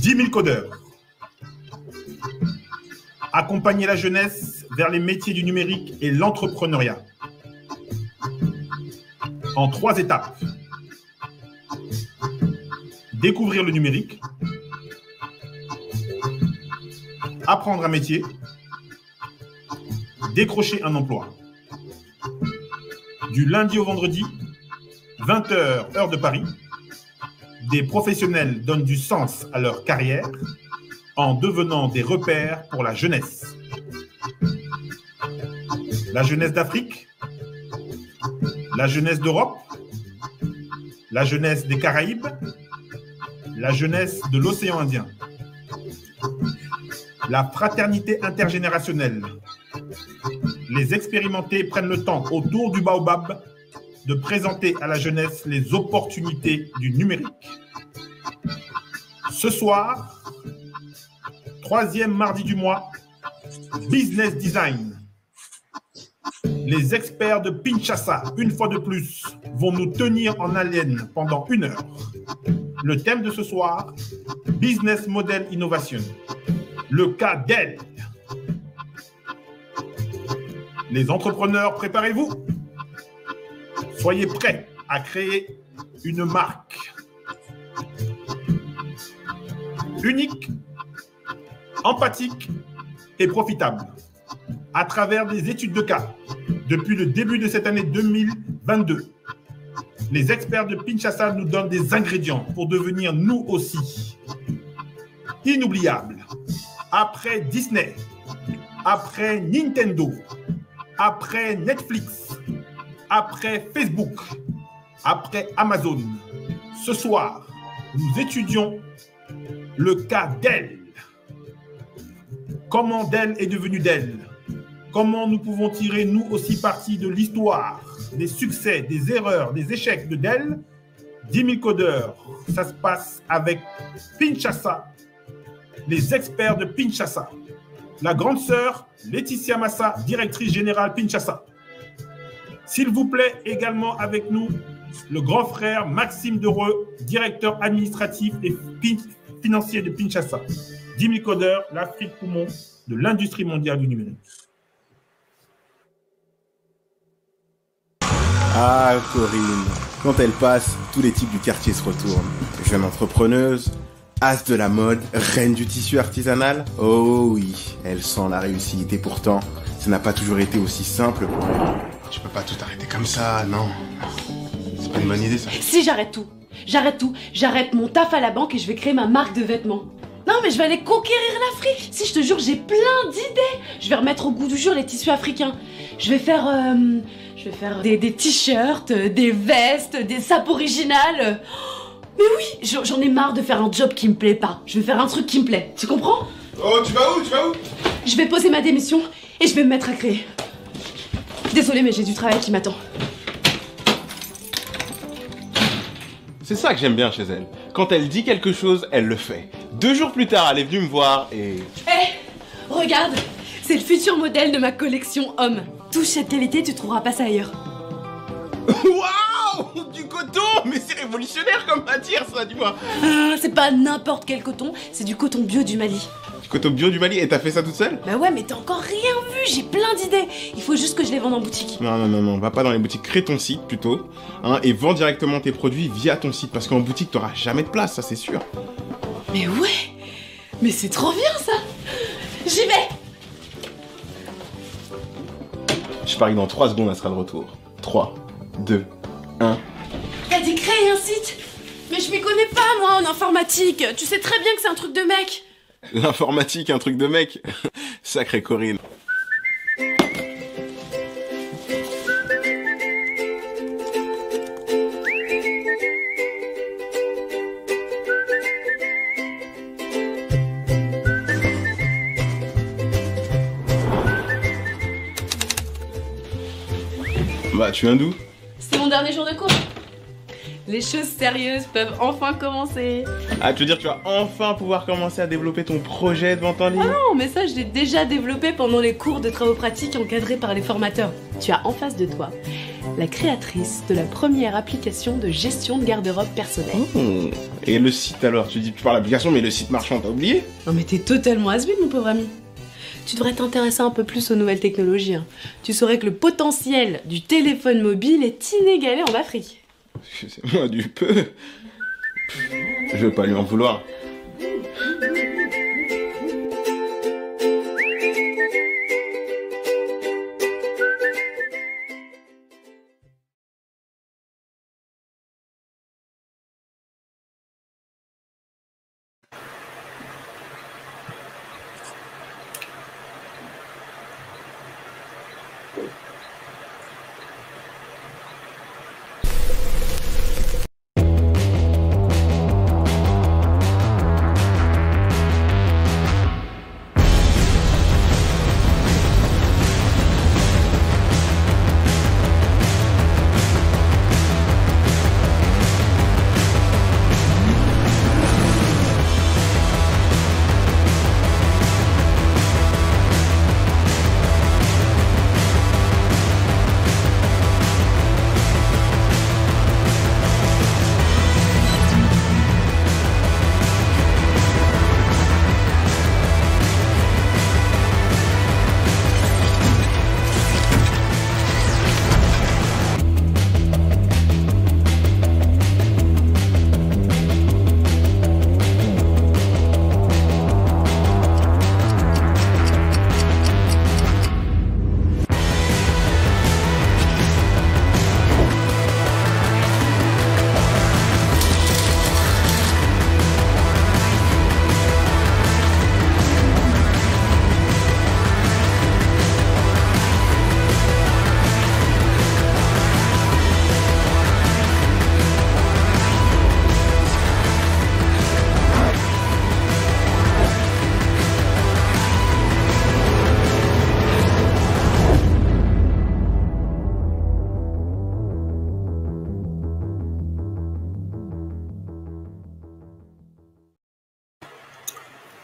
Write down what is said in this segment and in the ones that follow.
10 000 codeurs. Accompagner la jeunesse vers les métiers du numérique et l'entrepreneuriat. En 3 étapes. Découvrir le numérique. Apprendre un métier. Décrocher un emploi. Du lundi au vendredi, 20h, heure de Paris. Des professionnels donnent du sens à leur carrière en devenant des repères pour la jeunesse. La jeunesse d'Afrique, la jeunesse d'Europe, la jeunesse des Caraïbes, la jeunesse de l'océan Indien. La fraternité intergénérationnelle. Les expérimentés prennent le temps autour du baobab de présenter à la jeunesse les opportunités du numérique. Ce soir, 3e mardi du mois, Business Design. Les experts de Pinchasa, une fois de plus, vont nous tenir en haleine pendant 1 heure. Le thème de ce soir, Business Model Innovation. Le cas Dell. Les entrepreneurs, préparez-vous. Soyez prêts à créer une marque unique, empathique et profitable à travers des études de cas. Depuis le début de cette année 2022, les experts de Pinchasa nous donnent des ingrédients pour devenir nous aussi inoubliables. Après Disney, après Nintendo, après Netflix, après Facebook, après Amazon, ce soir, nous étudions le cas Dell. Comment Dell est devenu Dell? Comment nous pouvons tirer nous aussi parti de l'histoire, des succès, des erreurs, des échecs de Dell? 10 000 codeurs, ça se passe avec Pinchasa, les experts de Pinchasa. La grande sœur Laetitia Massa, directrice générale Pinchasa. S'il vous plaît, également avec nous, le grand frère Maxime Dereux, directeur administratif et financier de Pinchasa. 10 000 codeurs, l'Afrique poumon de l'industrie mondiale du numérique. Ah, Corinne, quand elle passe, tous les types du quartier se retournent. Jeune entrepreneuse, as de la mode, reine du tissu artisanal. Oh oui, elle sent la réussite et pourtant, ça n'a pas toujours été aussi simple pour elle. Tu peux pas tout arrêter comme ça, non. C'est pas une bonne idée, ça. Si, j'arrête tout. J'arrête mon taf à la banque et je vais créer ma marque de vêtements. Non, mais je vais aller conquérir l'Afrique. Si, je te jure, j'ai plein d'idées. Je vais remettre au goût du jour les tissus africains. Je vais faire des t-shirts, des vestes, des sapes originales. Mais oui, j'en ai marre de faire un job qui me plaît pas. Je vais faire un truc qui me plaît. Tu comprends? Oh, tu vas où? Je vais poser ma démission et je vais me mettre à créer. Désolée, mais j'ai du travail qui m'attend. C'est ça que j'aime bien chez elle. Quand elle dit quelque chose, elle le fait. 2 jours plus tard, elle est venue me voir et... Regarde, c'est le futur modèle de ma collection homme. Touche cette qualité, tu trouveras pas ça ailleurs. Waouh! Du coton! Mais c'est révolutionnaire comme matière, ça, dis-moi! C'est pas n'importe quel coton, c'est du coton bio du Mali. Du coton bio du Mali, et t'as fait ça toute seule? Bah ouais, mais t'as encore rien vu, j'ai plein d'idées. Il faut juste que je les vende en boutique. Non, va pas dans les boutiques, crée ton site plutôt, hein, et vends directement tes produits via ton site, parce qu'en boutique, t'auras jamais de place, ça c'est sûr. Mais ouais! Mais c'est trop bien ça! J'y vais! Je parie que dans 3 secondes, elle sera de retour. 3, 2, 1... T'as dit créer un site? Mais je m'y connais pas moi en informatique, tu sais très bien que c'est un truc de mec. L'informatique, un truc de mec. Sacrée Corinne. Bah, tu viens d'où? C'est mon dernier jour de cours. Les choses sérieuses peuvent enfin commencer. Ah, tu veux dire que tu vas enfin pouvoir commencer à développer ton projet de vente en ligne? Non, mais ça, je l'ai déjà développé pendant les cours de travaux pratiques encadrés par les formateurs. Tu as en face de toi la créatrice de la première application de gestion de garde-robe personnelle. Oh. Et le site alors? Tu parles d'application, mais le site marchand, t'as oublié? Non mais t'es totalement has-been, mon pauvre ami. Tu devrais t'intéresser un peu plus aux nouvelles technologies. Hein. Tu saurais que le potentiel du téléphone mobile est inégalé en Afrique. Excusez-moi du peu. Je vais pas lui en vouloir.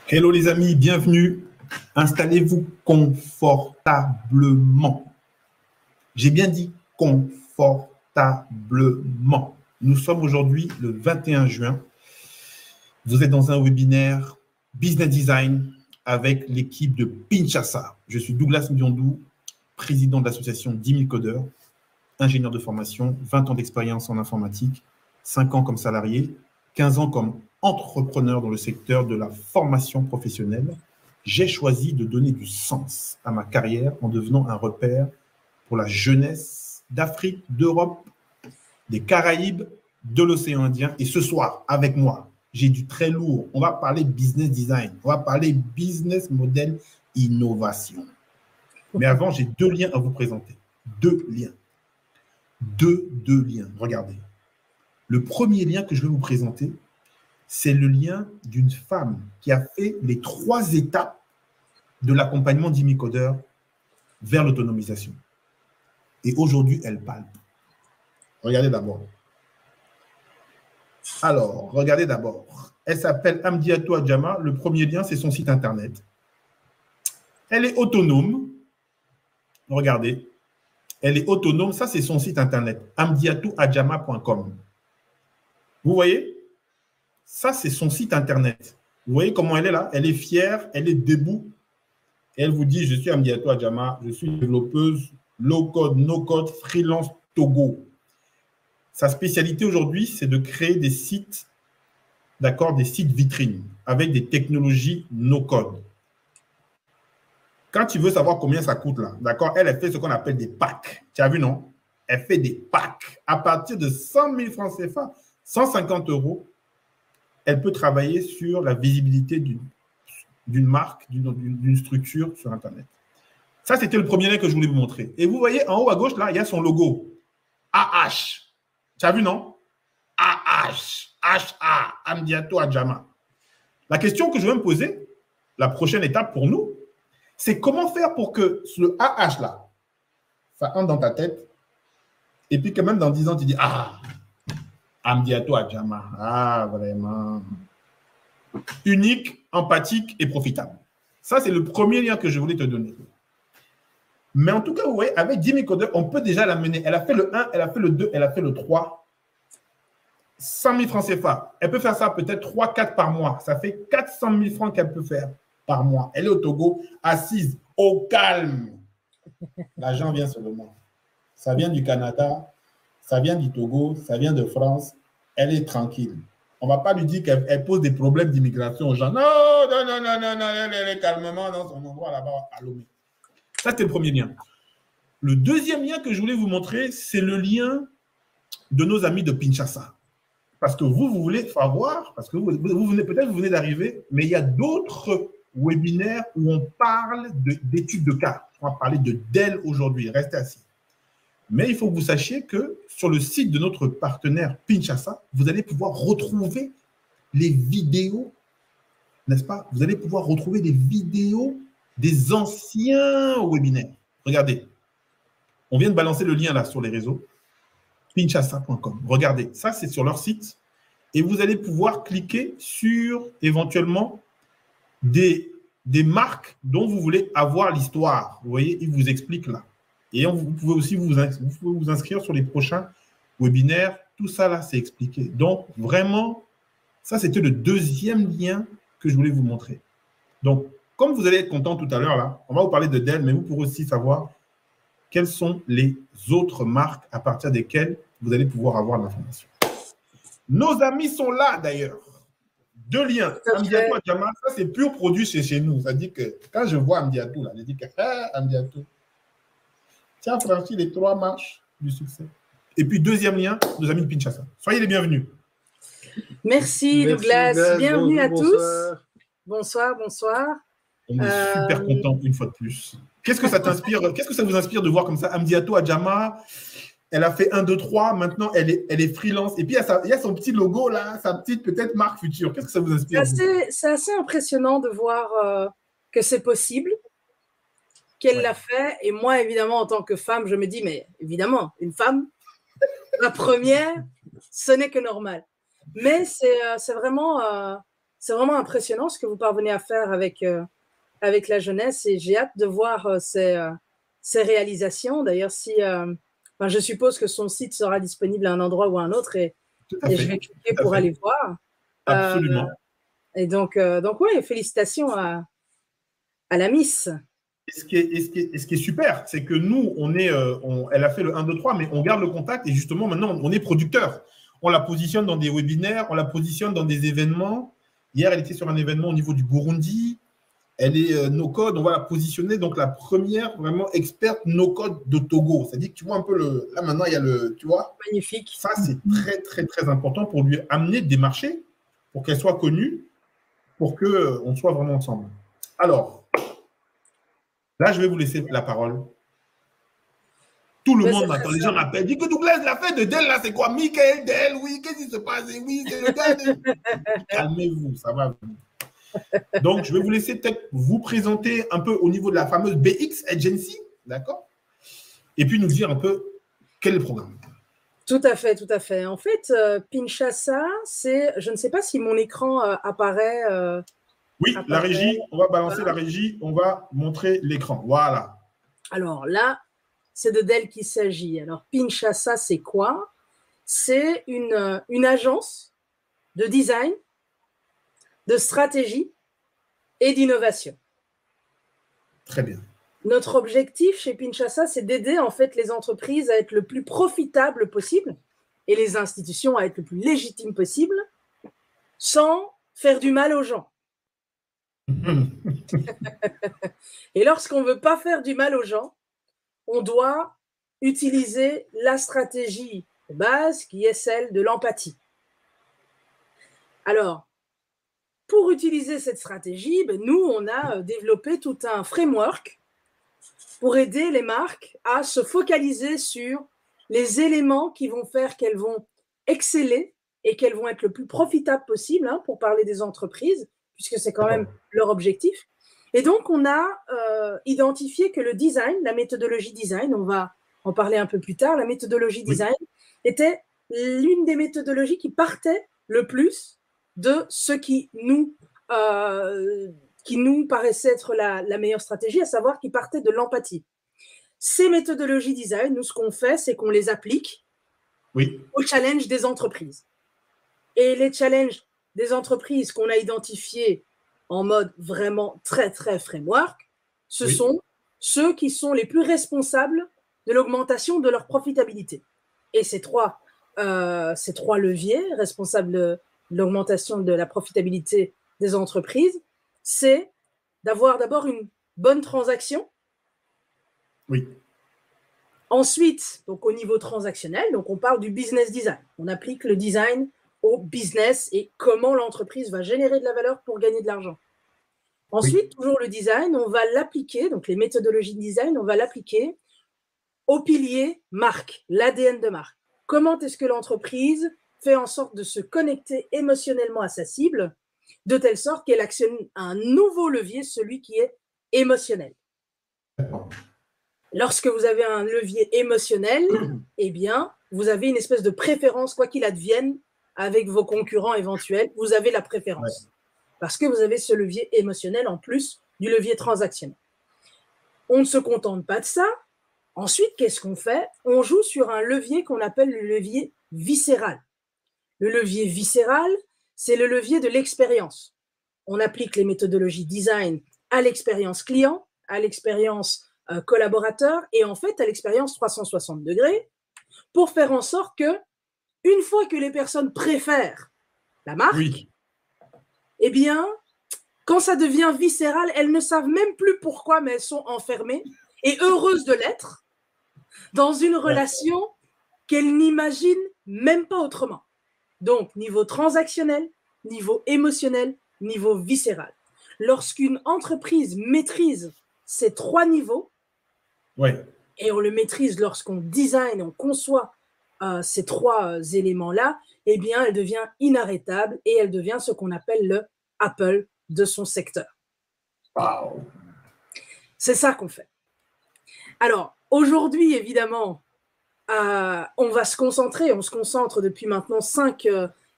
Hello les amis, bienvenue. Installez-vous confortablement. J'ai bien dit confortablement. Nous sommes aujourd'hui le 21 juin. Vous êtes dans un webinaire Business Design avec l'équipe de Pinchasa. Je suis Douglas Ndiondou, président de l'association 10 000 codeurs, ingénieur de formation, 20 ans d'expérience en informatique, 5 ans comme salarié, 15 ans comme entrepreneur dans le secteur de la formation professionnelle. J'ai choisi de donner du sens à ma carrière en devenant un repère pour la jeunesse d'Afrique, d'Europe, des Caraïbes, de l'océan Indien. Et ce soir, avec moi, j'ai du très lourd. On va parler business design. On va parler business model innovation. Mais avant, j'ai 2 liens à vous présenter. 2 liens. Deux liens. Regardez. Le premier lien que je vais vous présenter, c'est le lien d'une femme qui a fait les 3 étapes de l'accompagnement d'Imicodeur vers l'autonomisation. Et aujourd'hui, elle parle. Regardez d'abord. Alors, regardez d'abord. Elle s'appelle Amdiatou Adjama. Le premier lien, c'est son site internet. Elle est autonome. Regardez. Elle est autonome. Ça, c'est son site internet. amdiatouadjama.com. Vous voyez? Ça, c'est son site internet. Vous voyez comment elle est là? Elle est fière, elle est debout. Et elle vous dit, je suis Amdiatou Adjama, je suis développeuse low-code, no-code, freelance Togo. Sa spécialité aujourd'hui, c'est de créer des sites, d'accord, des sites vitrines avec des technologies no-code. Quand tu veux savoir combien ça coûte là, d'accord, elle fait ce qu'on appelle des packs. Tu as vu, non? Elle fait des packs. À partir de 100 000 francs CFA, 150 €, elle peut travailler sur la visibilité d'une marque, d'une structure sur Internet. Ça, c'était le premier lien que je voulais vous montrer. Et vous voyez, en haut à gauche, là, il y a son logo. AH. Tu as vu, non? AH. HA. Amdiatou Adjama. La question que je vais me poser, la prochaine étape pour nous, c'est comment faire pour que le AH, là, ça entre dans ta tête Et puis quand même, dans 10 ans, tu dis, ah, Amdiatou Adjama. Ah, vraiment. Unique, empathique et profitable. Ça, c'est le premier lien que je voulais te donner. Mais en tout cas, vous voyez, avec Jimmy Coder, on peut déjà la mener. Elle a fait le 1, elle a fait le 2, elle a fait le 3. 100 000 francs CFA. Elle peut faire ça peut-être 3, 4 par mois. Ça fait 400 000 francs qu'elle peut faire par mois. Elle est au Togo, assise, au calme. L'argent vient seulement. Ça vient du Canada, ça vient du Togo, ça vient de France. Elle est tranquille. On ne va pas lui dire qu'elle pose des problèmes d'immigration aux gens. Non, non, non, non, non, non, elle est calmement dans son endroit là-bas à Lomé. Ça, c'était le premier lien. Le deuxième lien que je voulais vous montrer, c'est le lien de nos amis de Kinshasa. Parce que vous voulez savoir, parce que vous venez peut-être, vous venez d'arriver, mais il y a d'autres webinaires où on parle d'études de cas. On va parler de DEL aujourd'hui. Restez assis. Mais il faut que vous sachiez que sur le site de notre partenaire Kinshasa, vous allez pouvoir retrouver les vidéos, n'est-ce pas? Vous allez pouvoir retrouver des vidéos des anciens webinaires. Regardez, on vient de balancer le lien là sur les réseaux, kinshasa.com. Regardez, ça c'est sur leur site et vous allez pouvoir cliquer sur éventuellement des marques dont vous voulez avoir l'histoire. Vous voyez, ils vous expliquent là. Et vous pouvez aussi vous inscrire sur les prochains webinaires. Tout ça là, c'est expliqué. Donc vraiment, ça c'était le deuxième lien que je voulais vous montrer. Donc, comme vous allez être content tout à l'heure, là, on va vous parler de Dell, mais vous pourrez aussi savoir quelles sont les autres marques à partir desquelles vous allez pouvoir avoir l'information. Nos amis sont là, d'ailleurs. 2 liens. Amdiatou Adjama, ça, c'est pur produit chez nous. Ça dit que quand je vois Amdiatou, là, je dis que Amdiatou, tu as franchi les 3 marches du succès. Et puis, deuxième lien, nos amis de Kinshasa. Soyez les bienvenus. Merci Douglas. Bienvenue à tous. Bonsoir, bonsoir. On est super contents une fois de plus. Qu'est-ce que ça t'inspire? Qu'est-ce que ça vous inspire de voir comme ça Amdiatou Adjama, elle a fait 1, 2, 3, maintenant elle est freelance. Et puis il y a son petit logo là, sa petite peut-être marque future. Qu'est-ce que ça vous inspire? C'est assez impressionnant de voir que c'est possible, qu'elle l'a fait. Et moi, évidemment, en tant que femme, je me dis, mais évidemment, une femme, la première, ce n'est que normal. Mais c'est vraiment impressionnant ce que vous parvenez à faire avec la jeunesse et j'ai hâte de voir ces réalisations. D'ailleurs, je suppose que son site sera disponible à un endroit ou à un autre et je vais cliquer pour aller voir. Absolument. Et donc ouais, félicitations à la Miss. Et ce qui est super, c'est que nous, elle a fait le 1, 2, 3, mais on garde le contact et justement, maintenant, on est producteur. On la positionne dans des webinaires, on la positionne dans des événements. Hier, elle était sur un événement au niveau du Burundi. Elle est no-code, on va la positionner, donc la première vraiment experte no-code de Togo. C'est-à-dire que tu vois un peu là maintenant, il y a tu vois. Magnifique. Ça, c'est très, très, très important pour lui amener des marchés, pour qu'elle soit connue, pour qu'on soit vraiment ensemble. Alors, là, je vais vous laisser la parole. Tout le monde m'attend, les gens m'appellent. Dis que Douglas, la fête de Dell, là, c'est quoi? Michael Dell, oui, qu'est-ce qui se passe? Oui, c'est le gars de... Calmez-vous, ça va. Donc, je vais vous laisser peut-être vous présenter un peu au niveau de la fameuse BX Agency, d'accord? Et puis nous dire un peu quel est le programme. Tout à fait, tout à fait. En fait, Kinshasa, je ne sais pas si mon écran apparaît. Oui, la régie, on va balancer la régie, on va montrer l'écran. Voilà. Alors là, c'est de Dell qu'il s'agit. Alors, Kinshasa, c'est quoi? C'est une agence de design, de stratégie et d'innovation. Très bien. Notre objectif chez Kinshasa, c'est d'aider en fait les entreprises à être le plus profitables possible et les institutions à être le plus légitimes possible sans faire du mal aux gens. Et lorsqu'on ne veut pas faire du mal aux gens, on doit utiliser la stratégie de base qui est celle de l'empathie. Alors, pour utiliser cette stratégie, nous, on a développé tout un framework pour aider les marques à se focaliser sur les éléments qui vont faire qu'elles vont exceller et qu'elles vont être le plus profitables possible, pour parler des entreprises, puisque c'est quand même leur objectif. Et donc, on a identifié que le design, la méthodologie design, on va en parler un peu plus tard, la méthodologie design était l'une des méthodologies qui partait le plus de ce qui nous paraissait être la meilleure stratégie, à savoir qui partait de l'empathie. Ces méthodologies design, nous, ce qu'on fait, c'est qu'on les applique aux challenges des entreprises. Et les challenges des entreprises qu'on a identifiés en mode vraiment très, très framework, ce sont ceux qui sont les plus responsables de l'augmentation de leur profitabilité. Et ces trois leviers responsables de l'augmentation de la profitabilité des entreprises, c'est d'avoir d'abord une bonne transaction. Oui. Ensuite, donc au niveau transactionnel, donc on parle du business design. On applique le design au business et comment l'entreprise va générer de la valeur pour gagner de l'argent. Ensuite, toujours le design, on va l'appliquer, donc les méthodologies de design, on va l'appliquer au pilier marque, l'ADN de marque. Comment est-ce que l'entreprise fait en sorte de se connecter émotionnellement à sa cible, de telle sorte qu'elle actionne un nouveau levier, celui qui est émotionnel. Lorsque vous avez un levier émotionnel, eh bien, vous avez une espèce de préférence, quoi qu'il advienne, avec vos concurrents éventuels, vous avez la préférence. Parce que vous avez ce levier émotionnel en plus du levier transactionnel. On ne se contente pas de ça. Ensuite, qu'est-ce qu'on fait? On joue sur un levier qu'on appelle le levier viscéral. Le levier viscéral, c'est le levier de l'expérience. On applique les méthodologies design à l'expérience client, à l'expérience collaborateur et en fait à l'expérience 360 degrés pour faire en sorte que, une fois que les personnes préfèrent la marque, eh bien, quand ça devient viscéral, elles ne savent même plus pourquoi, mais elles sont enfermées et heureuses de l'être dans une relation qu'elles n'imaginent même pas autrement. Donc, niveau transactionnel, niveau émotionnel, niveau viscéral. Lorsqu'une entreprise maîtrise ces trois niveaux, et on le maîtrise lorsqu'on design, on conçoit ces trois éléments-là, eh bien, elle devient inarrêtable et elle devient ce qu'on appelle le Apple de son secteur. Wow. C'est ça qu'on fait. Alors, aujourd'hui, évidemment, on va se concentrer, on se concentre depuis maintenant 5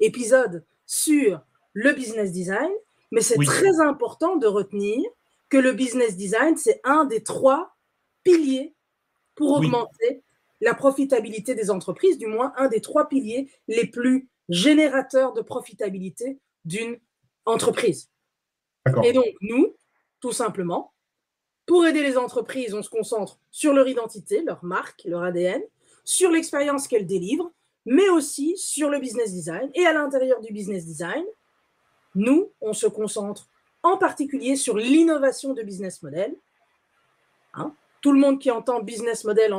épisodes sur le business design, mais c'est très important de retenir que le business design, c'est un des 3 piliers pour augmenter la profitabilité des entreprises, du moins un des 3 piliers les plus générateurs de profitabilité d'une entreprise. Et donc, nous, tout simplement, pour aider les entreprises, on se concentre sur leur identité, leur marque, leur ADN, sur l'expérience qu'elles délivrent, mais aussi sur le business design. Et à l'intérieur du business design, nous, on se concentre en particulier sur l'innovation de business model. Tout le monde qui entend business model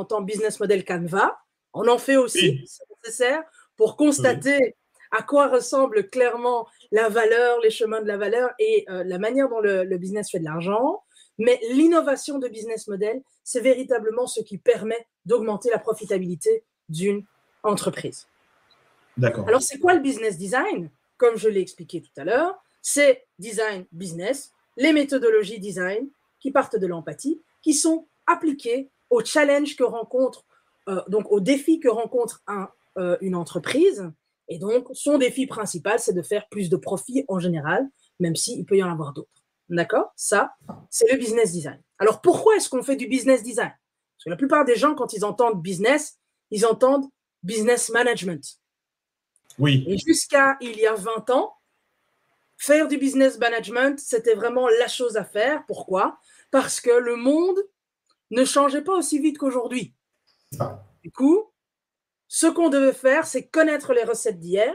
Canva. On en fait aussi, c'est nécessaire, pour constater à quoi ressemble clairement la valeur, les chemins de la valeur et la manière dont le business fait de l'argent. Mais l'innovation de business model, c'est véritablement ce qui permet d'augmenter la profitabilité d'une entreprise. D'accord. Alors, c'est quoi le business design? Comme je l'ai expliqué tout à l'heure, c'est design business, les méthodologies design qui partent de l'empathie, qui sont appliquées aux challenges que rencontre, donc aux défis que rencontre une entreprise. Et donc, son défi principal, c'est de faire plus de profit en général, même s'il peut y en avoir d'autres. D'accord? Ça, c'est le business design. Alors, pourquoi est-ce qu'on fait du business design? Parce que la plupart des gens, quand ils entendent business, ils entendent business management. Oui. Et jusqu'à il y a 20 ans, faire du business management, c'était vraiment la chose à faire. Pourquoi? Parce que le monde ne changeait pas aussi vite qu'aujourd'hui. Du coup, ce qu'on devait faire, c'est connaître les recettes d'hier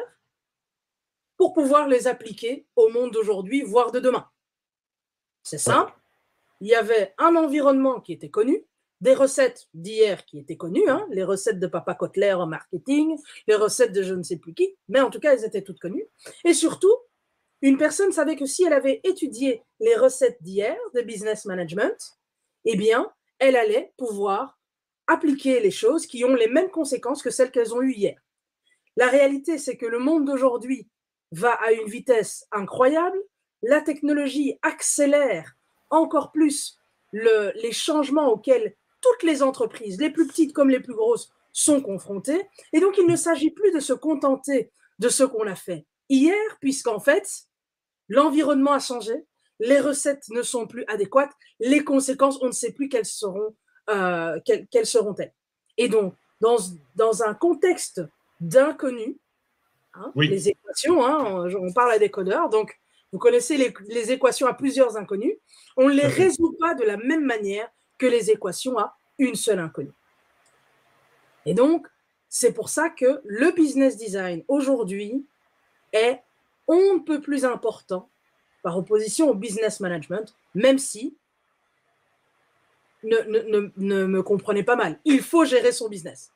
pour pouvoir les appliquer au monde d'aujourd'hui, voire de demain. C'est simple. Il y avait un environnement qui était connu, des recettes d'hier qui étaient connues, les recettes de Papa Kotler en marketing, les recettes de je ne sais plus qui, mais en tout cas, elles étaient toutes connues. Et surtout, une personne savait que si elle avait étudié les recettes d'hier de business management, eh bien, elle allait pouvoir appliquer les choses qui ont les mêmes conséquences que celles qu'elles ont eues hier. La réalité, c'est que le monde d'aujourd'hui va à une vitesse incroyable. La technologie accélère encore plus les changements auxquels toutes les entreprises, les plus petites comme les plus grosses, sont confrontées. Et donc, il ne s'agit plus de se contenter de ce qu'on a fait hier, puisqu'en fait, l'environnement a changé, les recettes ne sont plus adéquates, les conséquences, on ne sait plus quelles seront-elles. Et donc, dans un contexte d'inconnu, les équations, on parle à des codeurs, donc vous connaissez les équations à plusieurs inconnus, on ne les résout pas de la même manière que les équations à une seule inconnue. Et donc, c'est pour ça que le business design aujourd'hui est on ne peut plus important par opposition au business management, même si, ne me comprenez pas mal, il faut gérer son business,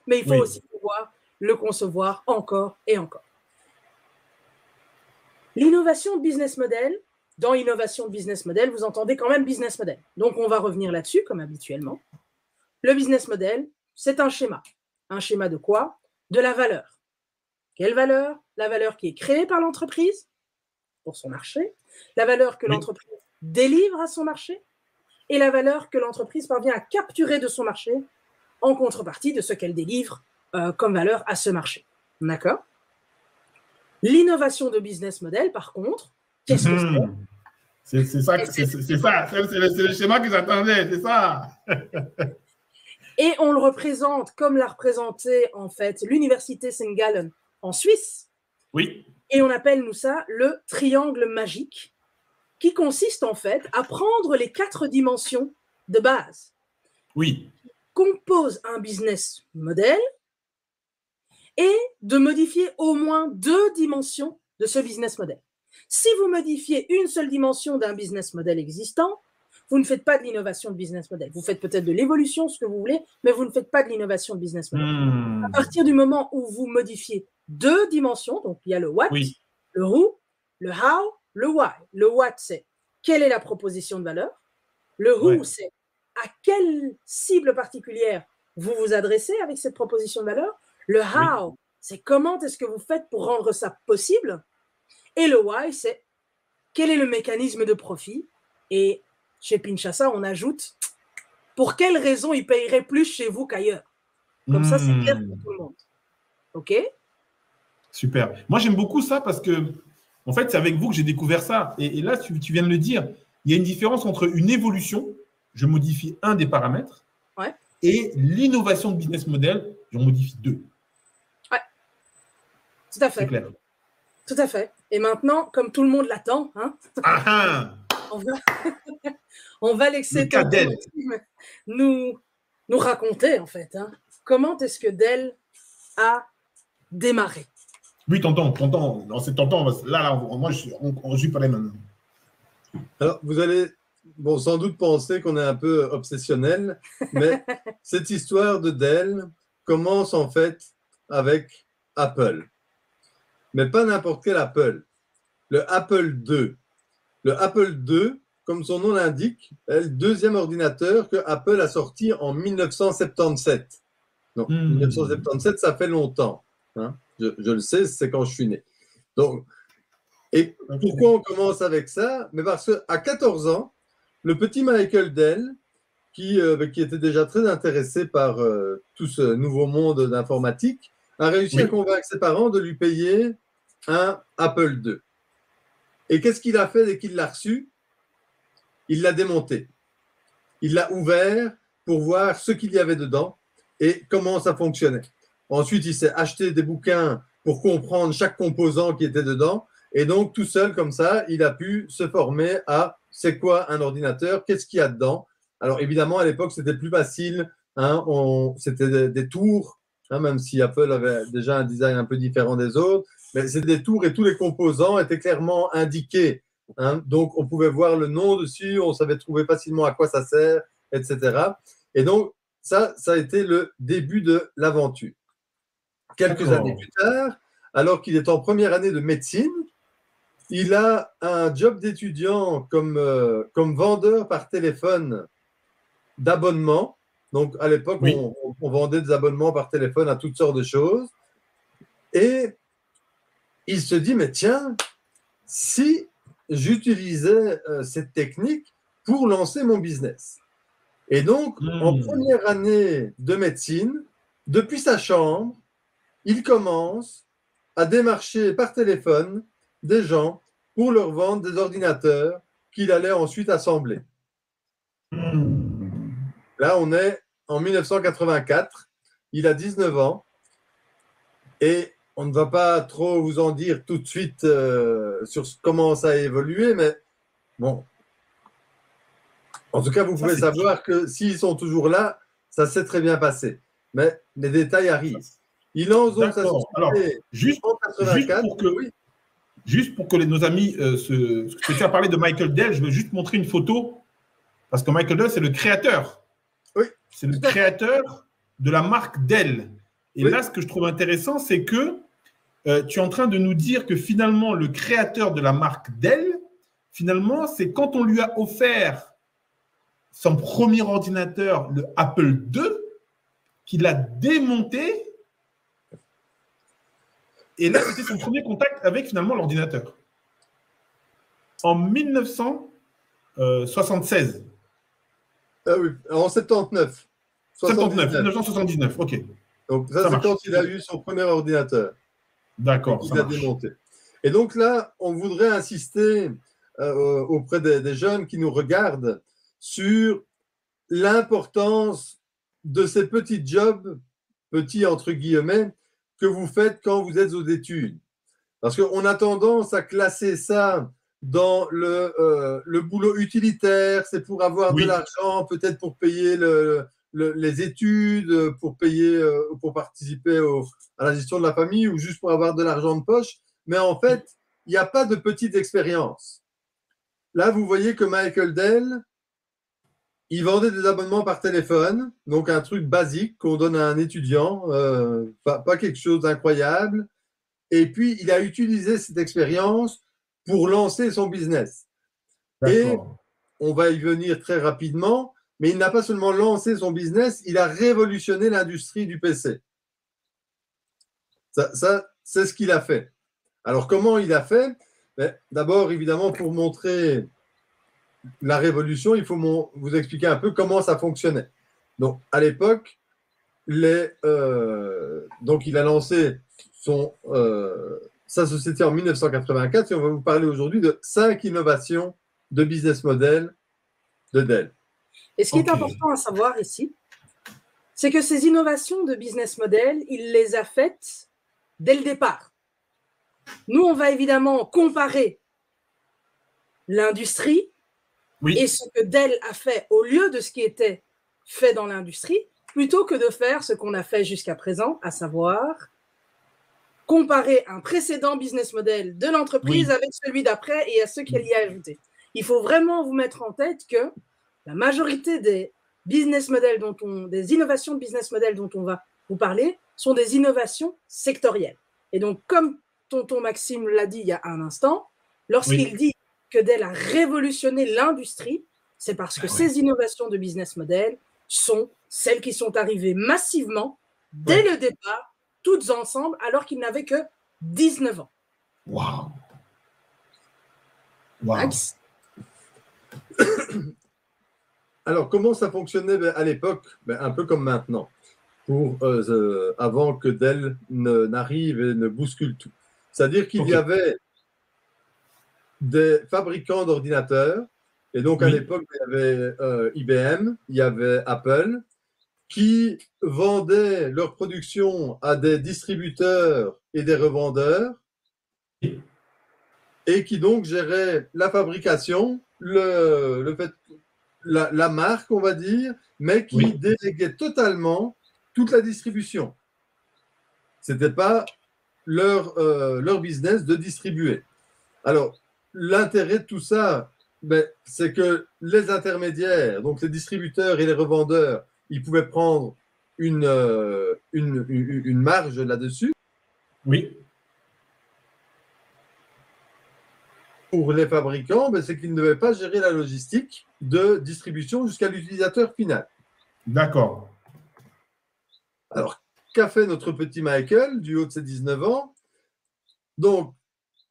mais il faut aussi pouvoir le concevoir encore et encore. L'innovation de business model, dans innovation de business model, vous entendez quand même business model. Donc, on va revenir là-dessus, comme habituellement. Le business model, c'est un schéma. Un schéma de quoi? De la valeur. Quelle valeur? La valeur qui est créée par l'entreprise pour son marché, la valeur que l'entreprise délivre à son marché et la valeur que l'entreprise parvient à capturer de son marché en contrepartie de ce qu'elle délivre comme valeur à ce marché. D'accord? L'innovation de business model, par contre, qu'est-ce que c'est? C'est ça, c'est le schéma que j'attendais, c'est ça. Et on le représente comme l'a représenté en fait l'université St. Gallen en Suisse. Oui. Et on appelle nous ça le triangle magique, qui consiste en fait à prendre les 4 dimensions de base. Oui. Compose un business model et de modifier au moins 2 dimensions de ce business model. Si vous modifiez une seule dimension d'un business model existant, vous ne faites pas de l'innovation de business model. Vous faites peut-être de l'évolution, ce que vous voulez, mais vous ne faites pas de l'innovation de business model. À partir du moment où vous modifiez 2 dimensions, donc il y a le what, le who, le how, le why. Le what, c'est quelle est la proposition de valeur. Le who, c'est à quelle cible particulière vous vous adressez avec cette proposition de valeur. Le how, c'est comment est-ce que vous faites pour rendre ça possible. Et le why, c'est quel est le mécanisme de profit. Et chez Pinchasa, on ajoute pour quelle raison il payerait plus chez vous qu'ailleurs. Comme ça, c'est clair pour tout le monde. OK? Super. Moi, j'aime beaucoup ça parce que, en fait, c'est avec vous que j'ai découvert ça. Et là, tu viens de le dire, il y a une différence entre une évolution, je modifie un des paramètres, et l'innovation de business model, j'en modifie 2. Ouais. Tout à fait. C'est clair. Tout à fait. Et maintenant, comme tout le monde l'attend, on va laisser nous raconter, en fait, comment est-ce que Dell a démarré. Oui, tonton. Non, c'est tonton. Là, moi, on joue pareil maintenant. Alors, vous allez sans doute penser qu'on est un peu obsessionnel, mais cette histoire de Dell commence en fait avec Apple. Mais pas n'importe quel Apple. Le Apple II. Le Apple II, comme son nom l'indique, est le deuxième ordinateur que Apple a sorti en 1977. Donc, 1977, ça fait longtemps. Je le sais, c'est quand je suis né. Donc, et pourquoi on commence avec ça? Mais parce qu'à 14 ans, le petit Michael Dell, qui était déjà très intéressé par tout ce nouveau monde d'informatique, a réussi à convaincre ses parents de lui payer un Apple II. Et qu'est-ce qu'il a fait dès qu'il l'a reçu? Il l'a démonté. Il l'a ouvert pour voir ce qu'il y avait dedans et comment ça fonctionnait. Ensuite, il s'est acheté des bouquins pour comprendre chaque composant qui était dedans. Et donc, tout seul, comme ça, il a pu se former à c'est quoi un ordinateur, qu'est-ce qu'il y a dedans. Alors, évidemment, à l'époque, c'était plus facile. C'était des tours, même si Apple avait déjà un design un peu différent des autres. Mais c'était des tours et tous les composants étaient clairement indiqués. Donc, on pouvait voir le nom dessus, on savait trouver facilement à quoi ça sert, etc. Et donc, ça a été le début de l'aventure. Quelques années plus tard, alors qu'il est en première année de médecine, il a un job d'étudiant comme vendeur par téléphone d'abonnements. Donc, à l'époque, on vendait des abonnements par téléphone à toutes sortes de choses. Et il se dit, mais tiens, si j'utilisais cette technique pour lancer mon business. Et donc, en première année de médecine, depuis sa chambre, il commence à démarcher par téléphone des gens pour leur vendre des ordinateurs qu'il allait ensuite assembler. Là, on est en 1984, il a 19 ans, et on ne va pas trop vous en dire tout de suite sur comment ça a évolué, mais bon, en tout cas, vous pouvez savoir que s'ils sont toujours là, ça s'est très bien passé. Mais les détails arrivent. Il lance donc sa société. Alors, juste pour que nos amis que tu as parlé de Michael Dell, je veux juste montrer une photo parce que Michael Dell, c'est le créateur. Oui. C'est le créateur de la marque Dell. Et là, ce que je trouve intéressant, c'est que tu es en train de nous dire que finalement, le créateur de la marque Dell, finalement, c'est quand on lui a offert son premier ordinateur, le Apple II, qu'il a démonté. Et là, c'était son premier contact avec finalement l'ordinateur. En 1976. Ah oui, en 79. 1979, ok. Donc ça c'est quand il a eu son premier ordinateur. D'accord. Il a démonté. Et donc là, on voudrait insister auprès des jeunes qui nous regardent sur l'importance de ces petits jobs, petits entre guillemets, que vous faites quand vous êtes aux études. Parce qu'on a tendance à classer ça dans le boulot utilitaire, c'est pour avoir de l'argent, peut-être pour payer les études, pour payer, pour participer à la gestion de la famille ou juste pour avoir de l'argent de poche. Mais en fait, il n'y a pas de petite expérience. Là, vous voyez que Michael Dell, il vendait des abonnements par téléphone, donc un truc basique qu'on donne à un étudiant, pas quelque chose d'incroyable. Et puis, il a utilisé cette expérience pour lancer son business. Et on va y venir très rapidement, mais il n'a pas seulement lancé son business, il a révolutionné l'industrie du PC. Ça c'est ce qu'il a fait. Alors, comment il a fait? D'abord, évidemment, pour montrer la révolution, il faut vous expliquer un peu comment ça fonctionnait. Donc, à l'époque, donc il a lancé sa société en 1984 et on va vous parler aujourd'hui de 5 innovations de business model de Dell. Et ce qui est important à savoir ici, c'est que ces innovations de business model, il les a faites dès le départ. Nous, on va évidemment comparer l'industrie et ce que Dell a fait au lieu de ce qui était fait dans l'industrie, plutôt que de faire ce qu'on a fait jusqu'à présent, à savoir comparer un précédent business model de l'entreprise avec celui d'après et à ce qu'elle y a ajouté. Il faut vraiment vous mettre en tête que la majorité des business models des innovations de business model dont on va vous parler sont des innovations sectorielles. Et donc, comme tonton Maxime l'a dit il y a un instant, lorsqu'il dit que Dell a révolutionné l'industrie, c'est parce que ces innovations de business model sont celles qui sont arrivées massivement dès le départ, toutes ensemble, alors qu'il n'avait que 19 ans. Waouh! Max? Alors, comment ça fonctionnait à l'époque? Un peu comme maintenant, avant que Dell n'arrive et ne bouscule tout. C'est-à-dire qu'il y avait des fabricants d'ordinateurs, et donc à l'époque, il y avait IBM, il y avait Apple, qui vendaient leur production à des distributeurs et des revendeurs, et qui donc géraient la fabrication, la marque, on va dire, mais qui déléguaient totalement toute la distribution. Ce n'était pas leur business de distribuer. Alors, l'intérêt de tout ça, c'est que les intermédiaires, donc les distributeurs et les revendeurs, ils pouvaient prendre une marge là-dessus. Oui. Pour les fabricants, c'est qu'ils ne devaient pas gérer la logistique de distribution jusqu'à l'utilisateur final. D'accord. Alors, qu'a fait notre petit Michael du haut de ses 19 ans? Donc,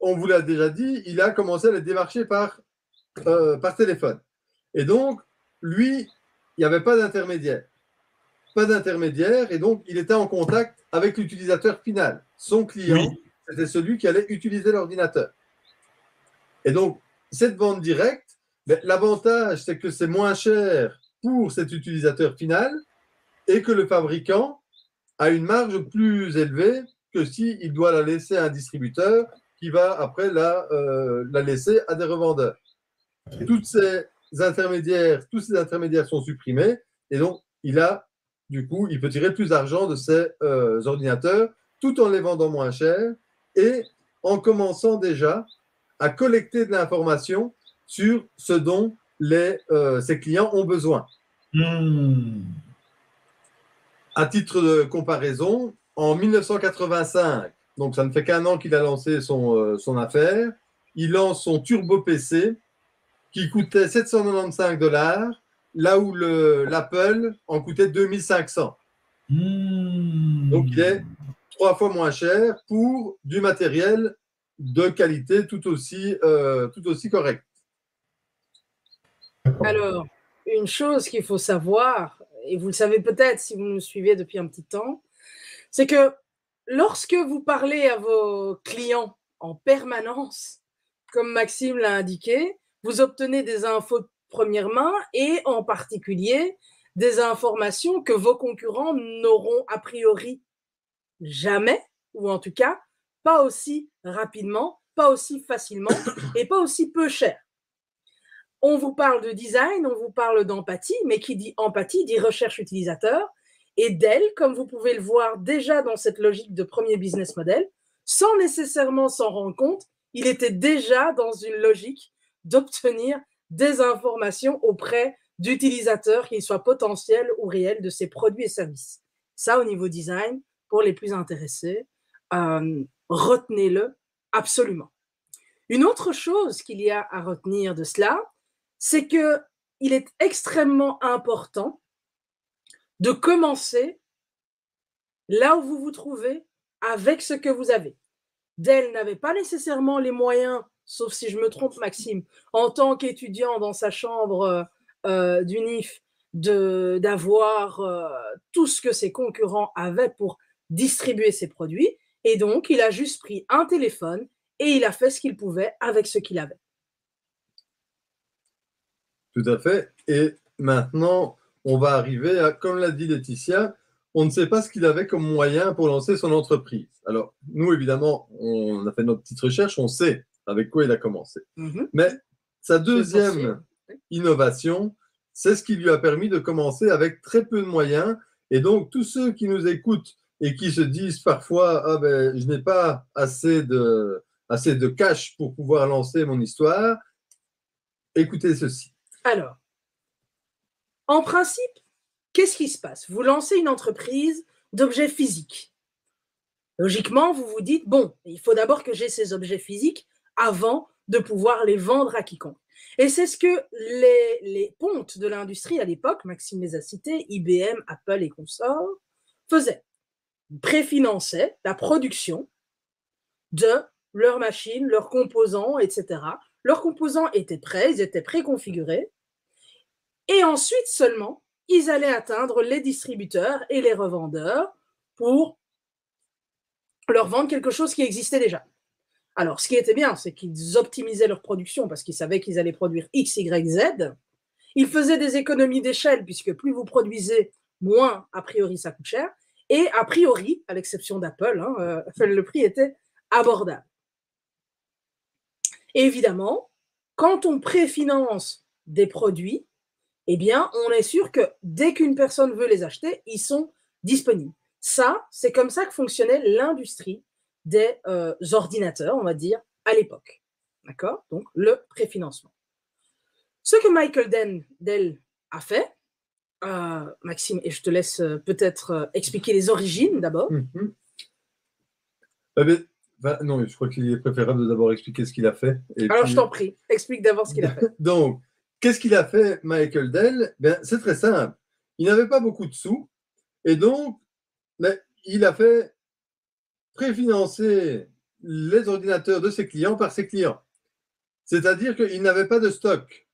on vous l'a déjà dit, il a commencé à les démarcher par téléphone. Et donc, lui, n'y avait pas d'intermédiaire. Pas d'intermédiaire, et donc il était en contact avec l'utilisateur final. Son client, Oui. c'était celui qui allait utiliser l'ordinateur. Et donc, cette vente directe, l'avantage, c'est que c'est moins cher pour cet utilisateur final et que le fabricant a une marge plus élevée que s'il doit la laisser à un distributeur qui va après la laisser à des revendeurs. Et tous ces intermédiaires sont supprimés et donc du coup, il peut tirer plus d'argent de ces ordinateurs tout en les vendant moins cher et en commençant déjà à collecter de l'information sur ce dont ses clients ont besoin. À titre de comparaison, en 1985, donc ça ne fait qu'un an qu'il a lancé son affaire, il lance son Turbo PC qui coûtait 795 $, là où l'Apple en coûtait 2500. Donc il est 3 fois moins cher pour du matériel de qualité tout aussi correcte. Alors, une chose qu'il faut savoir, et vous le savez peut-être si vous nous suivez depuis un petit temps, c'est que lorsque vous parlez à vos clients en permanence, comme Maxime l'a indiqué, vous obtenez des infos de première main et en particulier des informations que vos concurrents n'auront a priori jamais, ou en tout cas pas aussi rapidement, pas aussi facilement et pas aussi peu cher. On vous parle de design, on vous parle d'empathie, mais qui dit empathie dit recherche utilisateur. Et Dell, comme vous pouvez le voir déjà dans cette logique de premier business model, sans nécessairement s'en rendre compte, il était déjà dans une logique d'obtenir des informations auprès d'utilisateurs, qu'ils soient potentiels ou réels, de ses produits et services. Ça, au niveau design, pour les plus intéressés, retenez-le absolument. Une autre chose qu'il y a à retenir de cela, c'est qu'il est extrêmement important de commencer là où vous vous trouvez avec ce que vous avez. Dell n'avait pas nécessairement les moyens, sauf si je me trompe Maxime, en tant qu'étudiant dans sa chambre d'UNIF, d'avoir tout ce que ses concurrents avaient pour distribuer ses produits. Et donc, il a juste pris un téléphone et il a fait ce qu'il pouvait avec ce qu'il avait. Tout à fait. Et maintenant, on va arriver à, comme l'a dit Laetitia, on ne sait pas ce qu'il avait comme moyen pour lancer son entreprise. Alors, nous, évidemment, on a fait notre petite recherche, on sait avec quoi il a commencé. Mais sa deuxième innovation, c'est ce qui lui a permis de commencer avec très peu de moyens. Et donc, tous ceux qui nous écoutent et qui se disent parfois « Ah ben, je n'ai pas assez de cash pour pouvoir lancer mon histoire », écoutez ceci. Alors, en principe, qu'est-ce qui se passe? Vous lancez une entreprise d'objets physiques. Logiquement, vous vous dites, bon, il faut d'abord que j'ai ces objets physiques avant de pouvoir les vendre à quiconque. Et c'est ce que les pontes de l'industrie à l'époque, Maxime les a cités, IBM, Apple et consorts, faisaient. Ils préfinançaient la production de leurs machines, leurs composants, etc. Leurs composants étaient prêts, ils étaient préconfigurés. Et ensuite seulement, ils allaient atteindre les distributeurs et les revendeurs pour leur vendre quelque chose qui existait déjà. Alors, ce qui était bien, c'est qu'ils optimisaient leur production parce qu'ils savaient qu'ils allaient produire X, Y, Z. Ils faisaient des économies d'échelle puisque plus vous produisez, moins, a priori, ça coûte cher. Et a priori, à l'exception d'Apple, le prix était abordable. Et évidemment, quand on préfinance des produits, eh bien, on est sûr que dès qu'une personne veut les acheter, ils sont disponibles. Ça, c'est comme ça que fonctionnait l'industrie des ordinateurs, on va dire, à l'époque. D'accord? Donc, le préfinancement. Ce que Michael Dell a fait, Maxime, et je te laisse peut-être expliquer les origines d'abord. Non, je crois qu'il est préférable de d'abord expliquer ce qu'il a fait. Alors, je t'en prie, explique d'abord ce qu'il a fait. Donc, qu'est-ce qu'il a fait, Michael Dell? C'est très simple. Il n'avait pas beaucoup de sous, et donc, il a fait préfinancer les ordinateurs de ses clients par ses clients. C'est-à-dire qu'il n'avait pas de stock.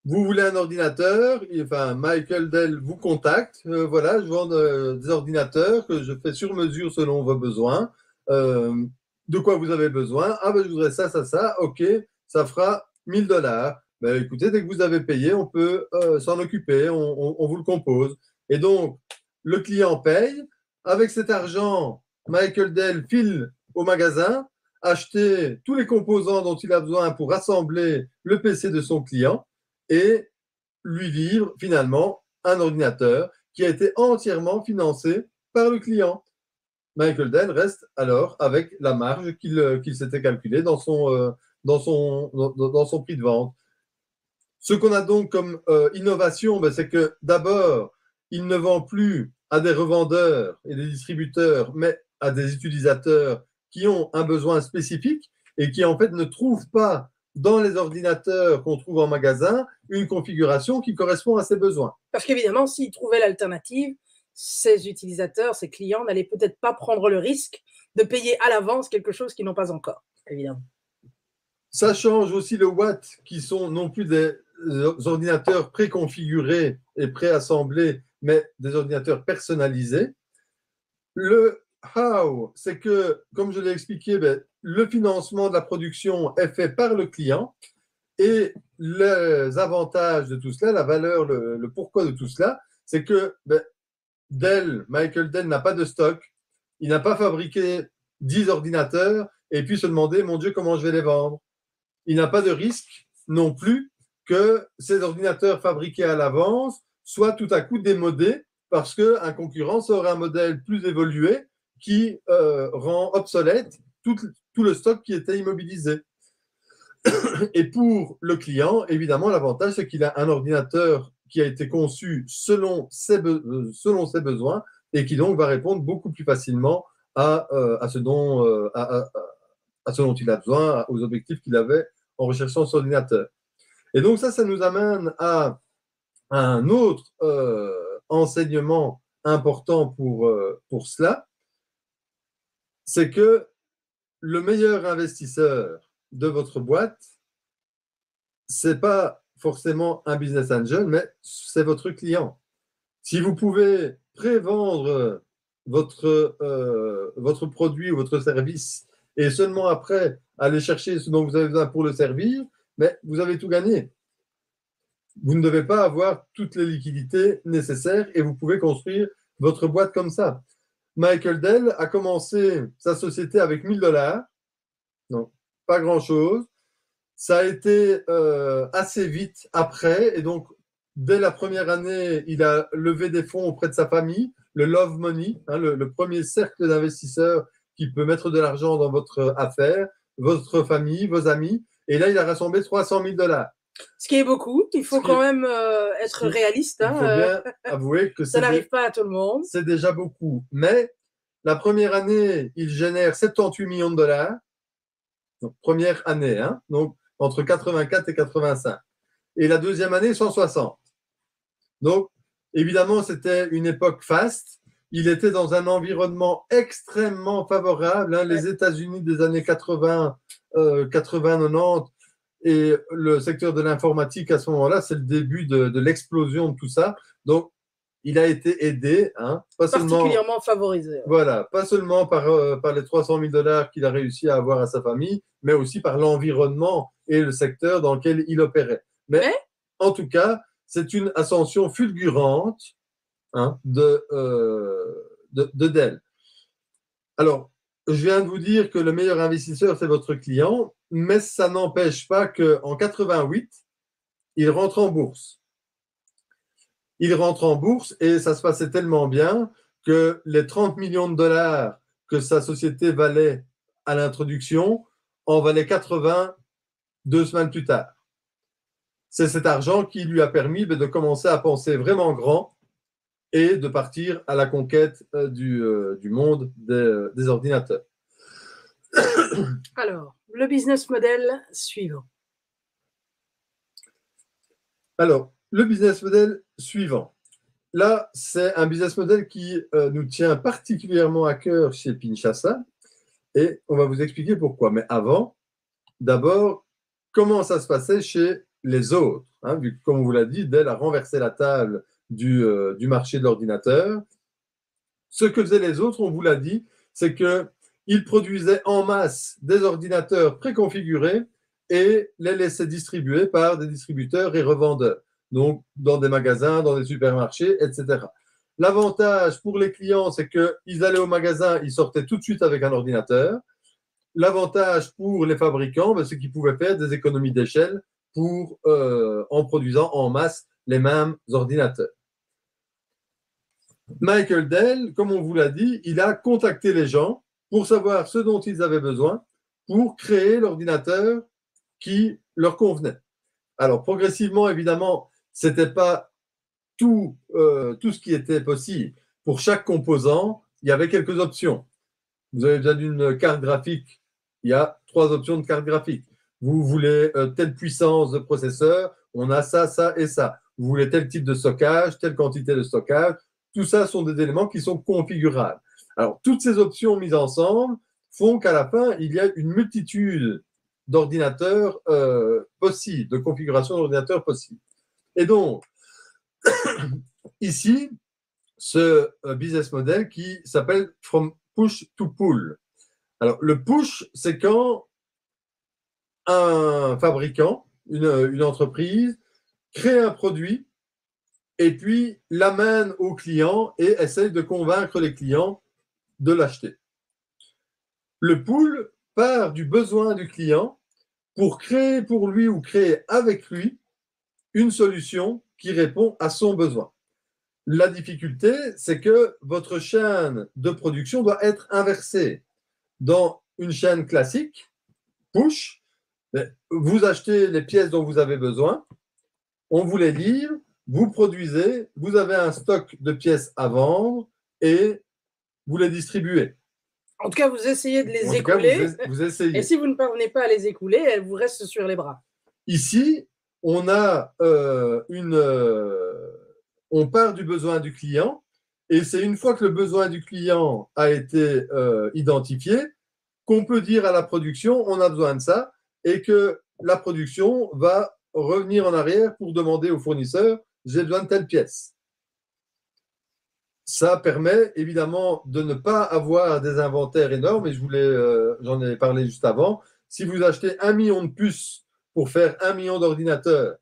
Vous voulez un ordinateur, enfin, Michael Dell vous contacte. Voilà, je vends des ordinateurs que je fais sur mesure selon vos besoins. De quoi vous avez besoin? Ah, ben, je voudrais ça, ça, ça. OK, ça fera 1000 $. Ben, écoutez, dès que vous avez payé, on peut s'en occuper, on vous le compose. Et donc, le client paye. Avec cet argent, Michael Dell file au magasin, acheter tous les composants dont il a besoin pour assembler le PC de son client et lui livre finalement un ordinateur qui a été entièrement financé par le client. Michael Dell reste alors avec la marge qu'il s'était calculée dans son prix de vente. Ce qu'on a donc comme innovation, ben, c'est que d'abord, il ne vend plus à des revendeurs et des distributeurs, mais à des utilisateurs qui ont un besoin spécifique et qui en fait ne trouvent pas dans les ordinateurs qu'on trouve en magasin une configuration qui correspond à ses besoins. Parce qu'évidemment, s'ils trouvaient l'alternative, ces utilisateurs, ces clients n'allaient peut-être pas prendre le risque de payer à l'avance quelque chose qu'ils n'ont pas encore, évidemment. Ça change aussi le watt, qui sont non plus des ordinateurs préconfigurés et préassemblés, mais des ordinateurs personnalisés. Le how, c'est que, comme je l'ai expliqué, ben, le financement de la production est fait par le client et les avantages de tout cela, la valeur, le pourquoi de tout cela, c'est que ben, Michael Dell n'a pas de stock, il n'a pas fabriqué 10 ordinateurs et puis se demander, mon Dieu, comment je vais les vendre. Il n'a pas de risque non plus que ces ordinateurs fabriqués à l'avance soient tout à coup démodés parce qu'un concurrent sort un modèle plus évolué qui rend obsolète tout le stock qui était immobilisé. Et pour le client, évidemment, l'avantage, c'est qu'il a un ordinateur qui a été conçu selon ses besoins et qui donc va répondre beaucoup plus facilement à ce dont il a besoin, aux objectifs qu'il avait en recherchant son ordinateur. Et donc ça nous amène à un autre enseignement important pour cela, c'est que le meilleur investisseur de votre boîte, c'est pas forcément un business angel, mais c'est votre client. Si vous pouvez prévendre votre produit ou votre service et seulement après aller chercher ce dont vous avez besoin pour le servir, mais vous avez tout gagné. Vous ne devez pas avoir toutes les liquidités nécessaires et vous pouvez construire votre boîte comme ça. Michael Dell a commencé sa société avec 1000 $, donc pas grand-chose. Ça a été assez vite après et donc dès la première année, il a levé des fonds auprès de sa famille, le Love Money, hein, le premier cercle d'investisseurs qui peut mettre de l'argent dans votre affaire, votre famille, vos amis. Et là, il a rassemblé 300 000 $. Ce qui est beaucoup, il faut quand même être réaliste. Il faut bien avouer que ça n'arrive pas à tout le monde. C'est déjà beaucoup. Mais la première année, il génère 78 millions de $. Donc, première année, hein, donc entre 84 et 85. Et la deuxième année, 160. Donc, évidemment, c'était une époque faste. Il était dans un environnement extrêmement favorable. Hein, les États-Unis des années 80, 90 et le secteur de l'informatique à ce moment-là, c'est le début de l'explosion de tout ça. Donc, il a été aidé, hein, particulièrement favorisé. Voilà, pas seulement par les 300 000 $ qu'il a réussi à avoir à sa famille, mais aussi par l'environnement et le secteur dans lequel il opérait. Mais en tout cas, c'est une ascension fulgurante, hein, de Dell. Alors, je viens de vous dire que le meilleur investisseur, c'est votre client, mais ça n'empêche pas qu'en 88, il rentre en bourse. Il rentre en bourse et ça se passait tellement bien que les 30 millions de $ que sa société valait à l'introduction en valaient 80 2 semaines plus tard. C'est cet argent qui lui a permis de commencer à penser vraiment grand et de partir à la conquête du monde des ordinateurs. Alors, le business model suivant. Alors, le business model suivant. Là, c'est un business model qui nous tient particulièrement à cœur chez Pinchasa et on va vous expliquer pourquoi. Mais avant, d'abord, comment ça se passait chez les autres, hein, vu que, comme on vous l'a dit, Dell a renversé la table du marché de l'ordinateur. Ce que faisaient les autres, on vous l'a dit, c'est qu'ils produisaient en masse des ordinateurs préconfigurés et les laissaient distribuer par des distributeurs et revendeurs, donc dans des magasins, dans des supermarchés, etc. L'avantage pour les clients, c'est qu'ils allaient au magasin, ils sortaient tout de suite avec un ordinateur. L'avantage pour les fabricants, c'est qu'ils pouvaient faire des économies d'échelle en produisant en masse les mêmes ordinateurs. Michael Dell, comme on vous l'a dit, il a contacté les gens pour savoir ce dont ils avaient besoin pour créer l'ordinateur qui leur convenait. Alors, progressivement, évidemment, ce n'était pas tout ce qui était possible. Pour chaque composant, il y avait quelques options. Vous avez besoin d'une carte graphique, il y a 3 options de carte graphique. Vous voulez telle puissance de processeur, on a ça, ça et ça. Vous voulez tel type de stockage, telle quantité de stockage. Tout ça sont des éléments qui sont configurables. Alors, toutes ces options mises ensemble font qu'à la fin, il y a une multitude d'ordinateurs possibles, de configurations d'ordinateurs possibles. Et donc, ici, ce business model qui s'appelle From Push to Pull. Alors, le push, c'est quand un fabricant, une entreprise, crée un produit et puis l'amène au client et essaye de convaincre les clients de l'acheter. Le pull part du besoin du client pour créer pour lui ou créer avec lui une solution qui répond à son besoin. La difficulté, c'est que votre chaîne de production doit être inversée. Dans une chaîne classique, push, vous achetez les pièces dont vous avez besoin, on vous les livre, vous produisez, vous avez un stock de pièces à vendre et vous les distribuez. En tout cas, vous essayez de les écouler. Vous essayez. Et si vous ne parvenez pas à les écouler, elles vous restent sur les bras. Ici, on a on part du besoin du client et c'est une fois que le besoin du client a été identifié qu'on peut dire à la production on a besoin de ça et que la production va revenir en arrière pour demander au fournisseur j'ai besoin de telle pièce. Ça permet évidemment de ne pas avoir des inventaires énormes et j'en ai parlé juste avant. Si vous achetez 1 million de puces pour faire 1 million d'ordinateurs,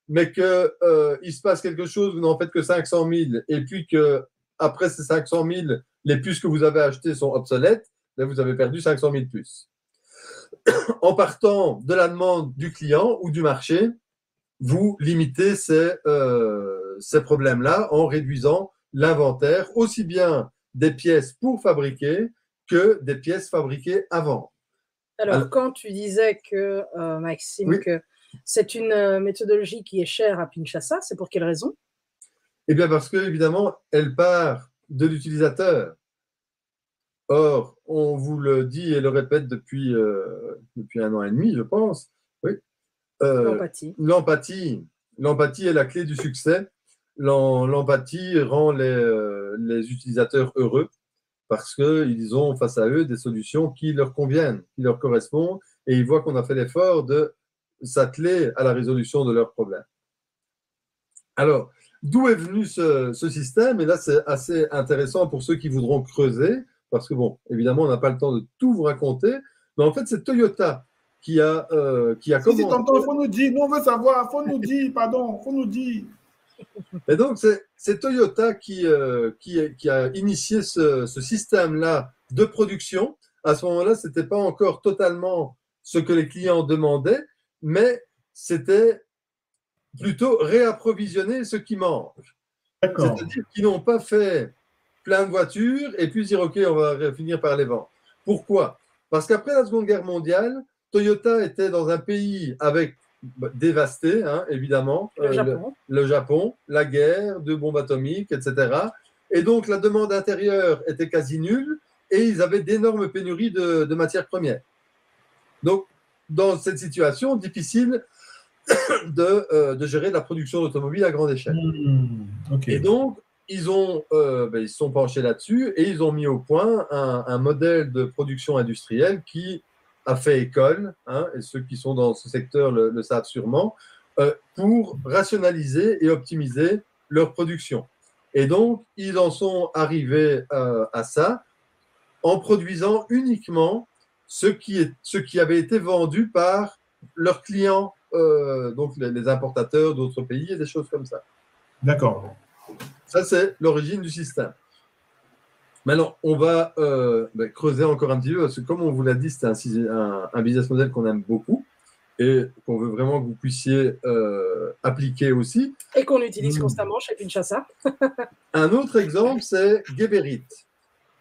mais qu'il se passe quelque chose, vous n'en faites que 500 000 et puis qu'après ces 500 000, les puces que vous avez achetées sont obsolètes, là vous avez perdu 500 000 puces. En partant de la demande du client ou du marché, vous limitez ces problèmes-là en réduisant l'inventaire, aussi bien des pièces pour fabriquer que des pièces fabriquées avant. Alors, quand tu disais que, Maxime, oui, que c'est une méthodologie qui est chère à Pinchasa, c'est pour quelle raison? Eh bien, parce qu'évidemment, elle part de l'utilisateur. Or, on vous le dit et le répète depuis 1 an et demi, je pense. Oui. L'empathie. L'empathie est la clé du succès. L'empathie rend les utilisateurs heureux parce qu'ils ont face à eux des solutions qui leur conviennent, qui leur correspondent, et ils voient qu'on a fait l'effort de s'atteler à la résolution de leurs problèmes. Alors, d'où est venu ce système? Et là, c'est assez intéressant pour ceux qui voudront creuser, parce que, bon, évidemment, on n'a pas le temps de tout vous raconter, mais en fait, c'est Toyota qui a commencé. Si tonton, il faut nous dire, nous on veut savoir, il faut nous dire, pardon, il faut nous dire. Et donc, c'est Toyota qui a initié ce système-là de production. À ce moment-là, ce n'était pas encore totalement ce que les clients demandaient, mais c'était plutôt réapprovisionner ce qui manque. C'est-à-dire qu'ils n'ont pas fait plein de voitures et puis dire « Ok, on va finir par les vendre ». Pourquoi? Parce qu'après la Seconde Guerre mondiale, Toyota était dans un pays dévasté, hein, évidemment, le Japon, la guerre, 2 bombes atomiques, etc. Et donc, la demande intérieure était quasi nulle et ils avaient d'énormes pénuries de matières premières. Donc, dans cette situation, difficile de gérer la production d'automobiles à grande échelle. Okay. Et donc, ils se sont penchés là-dessus et ils ont mis au point un modèle de production industrielle qui a fait école, hein, et ceux qui sont dans ce secteur le savent sûrement, pour rationaliser et optimiser leur production. Et donc, ils en sont arrivés à ça en produisant uniquement ce qui avait été vendu par leurs clients, donc les importateurs d'autres pays et des choses comme ça. D'accord. Ça, c'est l'origine du système. Maintenant, on va creuser encore un petit peu, parce que comme on vous l'a dit, c'est un business model qu'on aime beaucoup et qu'on veut vraiment que vous puissiez appliquer aussi. Et qu'on utilise constamment chez Kinshasa. Un autre exemple, c'est Geberit.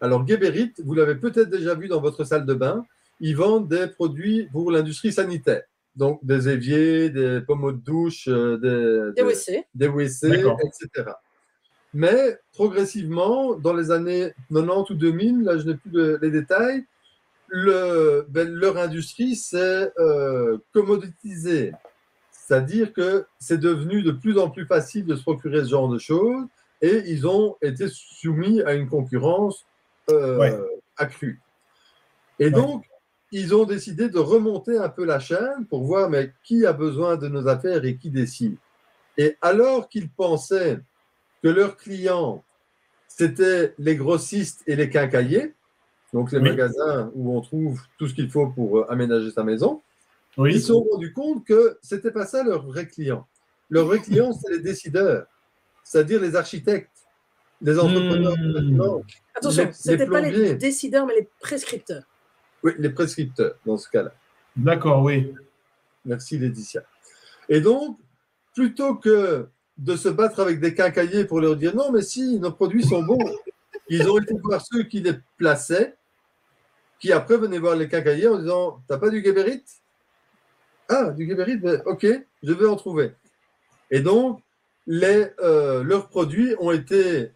Alors, Geberit, vous l'avez peut-être déjà vu dans votre salle de bain, ils vendent des produits pour l'industrie sanitaire. Donc, des éviers, des pommeaux de douche, des WC, etc. Mais progressivement, dans les années 90 ou 2000, là je n'ai plus les détails, leur industrie s'est commoditisée. C'est-à-dire que c'est devenu de plus en plus facile de se procurer ce genre de choses et ils ont été soumis à une concurrence accrue. Et donc, ils ont décidé de remonter un peu la chaîne pour voir mais qui a besoin de nos affaires et qui décide. Et alors qu'ils pensaient que leurs clients, c'était les grossistes et les quincailliers, donc les magasins où on trouve tout ce qu'il faut pour aménager sa maison, ils se sont rendus compte que ce n'était pas ça leur vrai client. Leur vrai client, c'est les décideurs, c'est-à-dire les architectes, les entrepreneurs de bâtiments. Attention, ce n'était pas les décideurs, mais les prescripteurs. Oui, les prescripteurs, dans ce cas-là. D'accord, oui. Merci, Laetitia. Et donc, plutôt que de se battre avec des quincailliers pour leur dire non, mais si, nos produits sont bons, ils ont été voir ceux qui les plaçaient, qui après venaient voir les quincailliers en disant t'as pas du Geberit? Ah, du Geberit, ben, ok, je vais en trouver. Et donc, leurs produits ont été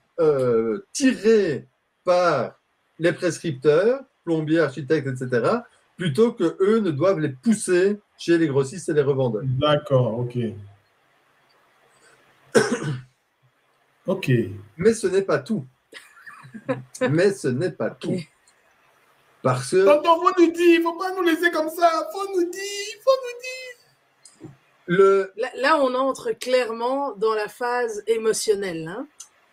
tirés par les prescripteurs, plombiers, architectes, etc., plutôt qu'eux ne doivent les pousser chez les grossistes et les revendeurs. D'accord, ok. Ok. Mais ce n'est pas tout. Mais ce n'est pas tout. Parce que... Tonton, faut nous dire, il ne faut pas nous laisser comme ça. Faut nous dire. Là, on entre clairement dans la phase émotionnelle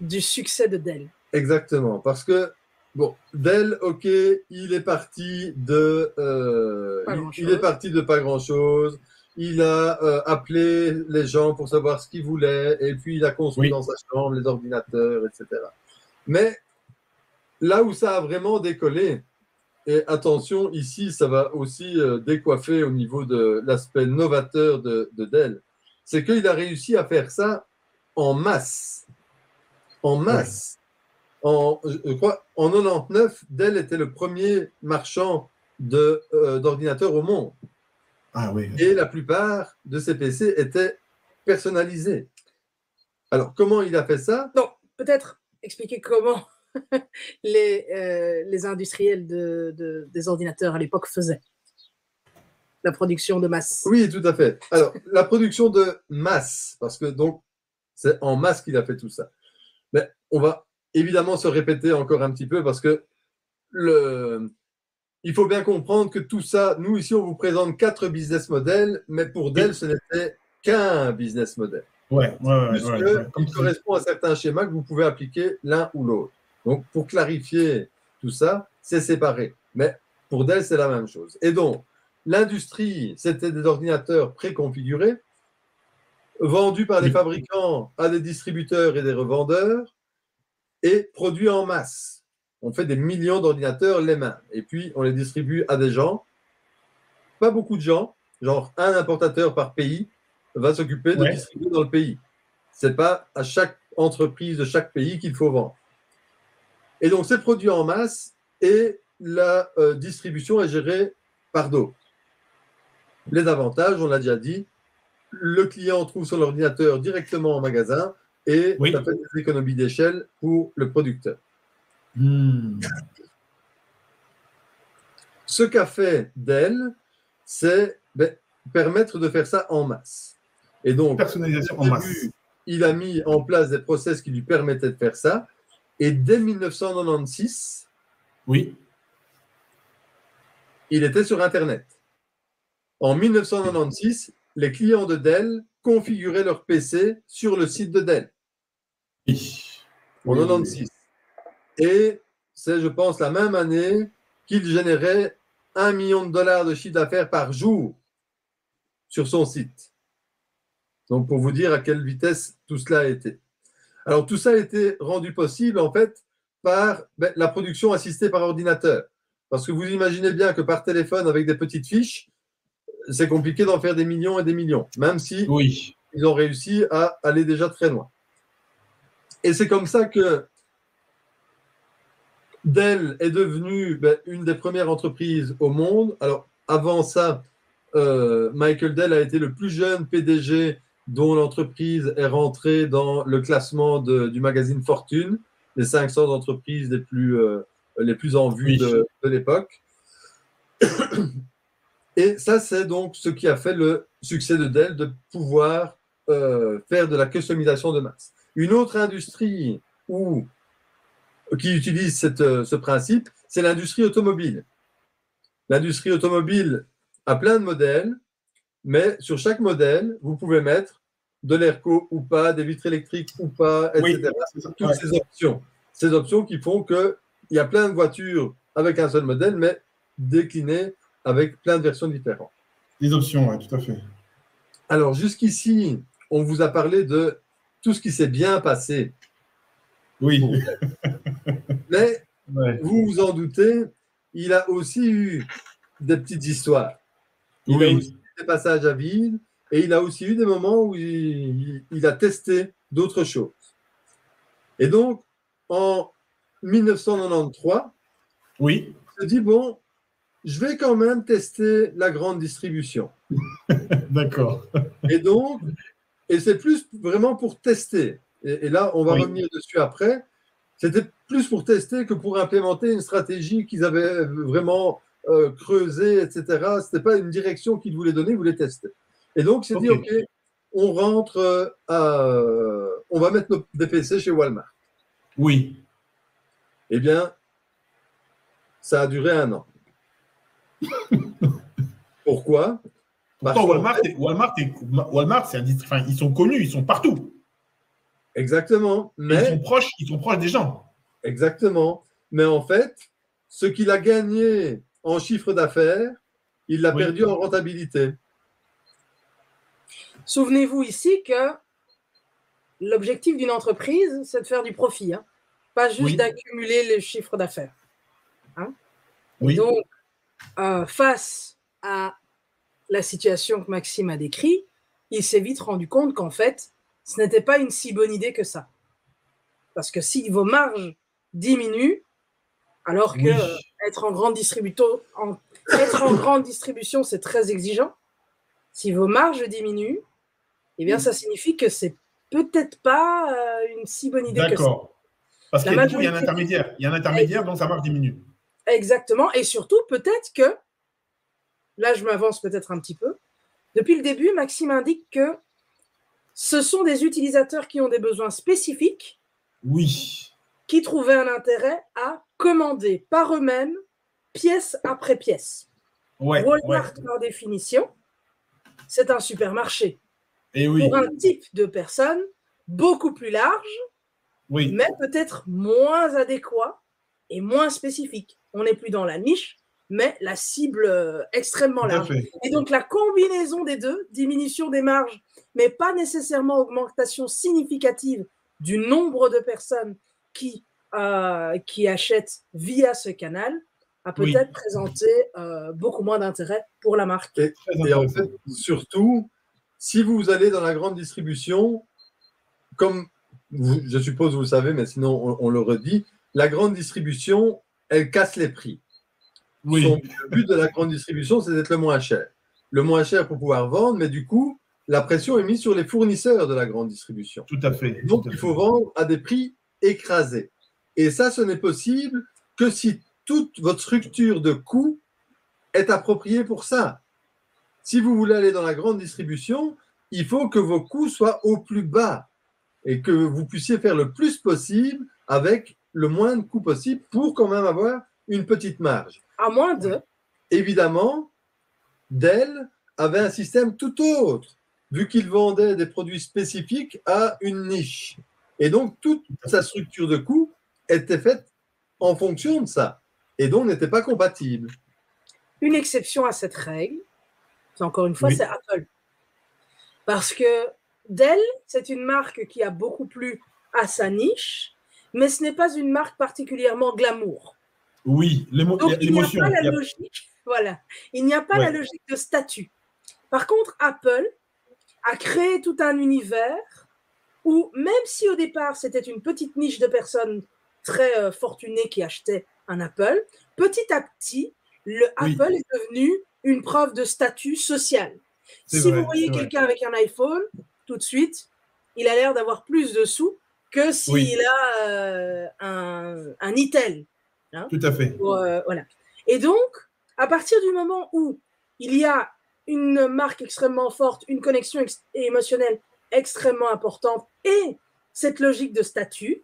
du succès de Dell. Exactement. Parce que, bon, Dell, ok, il est parti de... il est parti de pas grand-chose. Il a appelé les gens pour savoir ce qu'ils voulaient, et puis il a construit dans sa chambre les ordinateurs, etc. Mais là où ça a vraiment décollé, et attention, ici, ça va aussi décoiffer au niveau de l'aspect novateur de Dell, c'est qu'il a réussi à faire ça en masse. En masse. Je crois, en 99, Dell était le premier marchand d'ordinateurs au monde. Ah, oui. Et la plupart de ces PC étaient personnalisés. Alors, comment il a fait ça? Non, peut-être expliquer comment les industriels des ordinateurs à l'époque faisaient la production de masse. Oui, tout à fait. Alors, la production de masse, parce que donc, c'est en masse qu'il a fait tout ça. Mais on va évidemment se répéter encore un petit peu parce que il faut bien comprendre que tout ça, nous ici, on vous présente 4 business models, mais pour Dell, ce n'était qu'un business model. Il correspond à certains schémas que vous pouvez appliquer l'un ou l'autre. Donc, pour clarifier tout ça, c'est séparé. Mais pour Dell, c'est la même chose. Et donc, l'industrie, c'était des ordinateurs préconfigurés, vendus par les fabricants à des distributeurs et des revendeurs, et produits en masse. On fait des millions d'ordinateurs les mains. Et puis, on les distribue à des gens. Pas beaucoup de gens. Genre, un importateur par pays va s'occuper de distribuer dans le pays. Ce n'est pas à chaque entreprise de chaque pays qu'il faut vendre. Et donc, c'est produit en masse et la distribution est gérée par d'autres. Les avantages, on l'a déjà dit, le client trouve son ordinateur directement en magasin et ça fait des économies d'échelle pour le producteur. Ce qu'a fait Dell, c'est permettre de faire ça en masse. Et donc, personnalisation en masse. Il a mis en place des process qui lui permettaient de faire ça. Et dès 1996, il était sur Internet. En 1996, les clients de Dell configurer leur PC sur le site de Dell Oui. en 96. Et c'est, je pense, la même année qu'il générait $1 million de chiffre d'affaires par jour sur son site. Donc, pour vous dire à quelle vitesse tout cela a été. Alors, tout ça a été rendu possible, en fait, par la production assistée par ordinateur. Parce que vous imaginez bien que par téléphone, avec des petites fiches, c'est compliqué d'en faire des millions et des millions, même si Oui. ils ont réussi à aller déjà très loin. Et c'est comme ça que Dell est devenue une des premières entreprises au monde. Alors, avant ça, Michael Dell a été le plus jeune PDG dont l'entreprise est rentrée dans le classement du magazine Fortune, les 500 entreprises les plus en vue de l'époque. Et ça, c'est donc ce qui a fait le succès de Dell, de pouvoir faire de la customisation de masse. Une autre industrie qui utilise ce principe, c'est l'industrie automobile. L'industrie automobile a plein de modèles, mais sur chaque modèle, vous pouvez mettre de l'airco ou pas, des vitres électriques ou pas, etc. Toutes ces options. Ces options qui font qu'il y a plein de voitures avec un seul modèle, mais déclinées avec plein de versions différentes. Des options, oui, tout à fait. Alors, jusqu'ici, on vous a parlé de tout ce qui s'est bien passé. Oui. Mais, vous vous en doutez, il a aussi eu des petites histoires. Il a aussi eu des passages à vide et il a aussi eu des moments où il a testé d'autres choses. Et donc, en 1993, il se dit, bon, je vais quand même tester la grande distribution. D'accord. Et donc, c'est plus vraiment pour tester. Et là, on va revenir dessus après. C'était plus pour tester que pour implémenter une stratégie qu'ils avaient vraiment creusée, etc. Ce n'était pas une direction qu'ils voulaient donner, ils voulaient tester. Et donc, c'est dit, OK, on rentre on va mettre des PC chez Walmart. Oui. Eh bien, ça a duré 1 an. Pourquoi? Pourtant, Walmart, c'est ils sont connus, ils sont partout. Exactement. Mais ils sont proches des gens. Exactement. Mais en fait, ce qu'il a gagné en chiffre d'affaires, il l'a perdu en rentabilité. Souvenez-vous ici que l'objectif d'une entreprise, c'est de faire du profit, hein, pas juste d'accumuler les chiffres d'affaires. Hein. Donc, face à la situation que Maxime a décrite, il s'est vite rendu compte qu'en fait, ce n'était pas une si bonne idée que ça. Parce que si vos marges diminuent, alors que être en grande distribution, c'est très exigeant, si vos marges diminuent, eh bien, ça signifie que c'est peut-être pas une si bonne idée que ça. D'accord. Parce qu'il y a un intermédiaire. Il y a un intermédiaire, donc sa marge diminue. Exactement. Et surtout, peut-être que, là, je m'avance peut-être un petit peu, depuis le début, Maxime indique que ce sont des utilisateurs qui ont des besoins spécifiques, qui trouvaient un intérêt à commander par eux-mêmes, pièce après pièce. Walmart, par définition, c'est un supermarché. Pour un type de personne beaucoup plus large, mais peut-être moins adéquat et moins spécifique. On n'est plus dans la niche, mais la cible extrêmement large. Et donc, la combinaison des deux, diminution des marges, mais pas nécessairement augmentation significative du nombre de personnes qui achètent via ce canal, a peut-être présenté beaucoup moins d'intérêt pour la marque. Et en fait, surtout, si vous allez dans la grande distribution, comme je suppose vous le savez, mais sinon on le redit, la grande distribution, elle casse les prix. Le but de la grande distribution, c'est d'être le moins cher. Le moins cher pour pouvoir vendre, mais du coup, la pression est mise sur les fournisseurs de la grande distribution. Tout à fait. Donc, il faut vendre à des prix écrasés. Et ça, ce n'est possible que si toute votre structure de coûts est appropriée pour ça. Si vous voulez aller dans la grande distribution, il faut que vos coûts soient au plus bas et que vous puissiez faire le plus possible avec le moins de coûts possible pour quand même avoir une petite marge. À moins de. Évidemment, Dell avait un système tout autre. vu qu'il vendait des produits spécifiques à une niche. Et donc, toute sa structure de coût était faite en fonction de ça, et donc n'était pas compatible. Une exception à cette règle, c'est encore une fois, Oui. c'est Apple. Parce que Dell, c'est une marque qui a beaucoup plu à sa niche, mais ce n'est pas une marque particulièrement glamour. Oui, Donc, il n'y a l'émotion. pas la logique, voilà, il n'y a pas la logique de statut. Par contre, Apple a créé tout un univers où, même si au départ, c'était une petite niche de personnes très fortunées qui achetaient un Apple, petit à petit, le Apple est devenu une preuve de statut social. Si vous voyez quelqu'un avec un iPhone, tout de suite, il a l'air d'avoir plus de sous que s'il a un Itel. Hein, tout à fait. Voilà. Et donc, à partir du moment où il y a une marque extrêmement forte, une connexion émotionnelle extrêmement importante et cette logique de statut,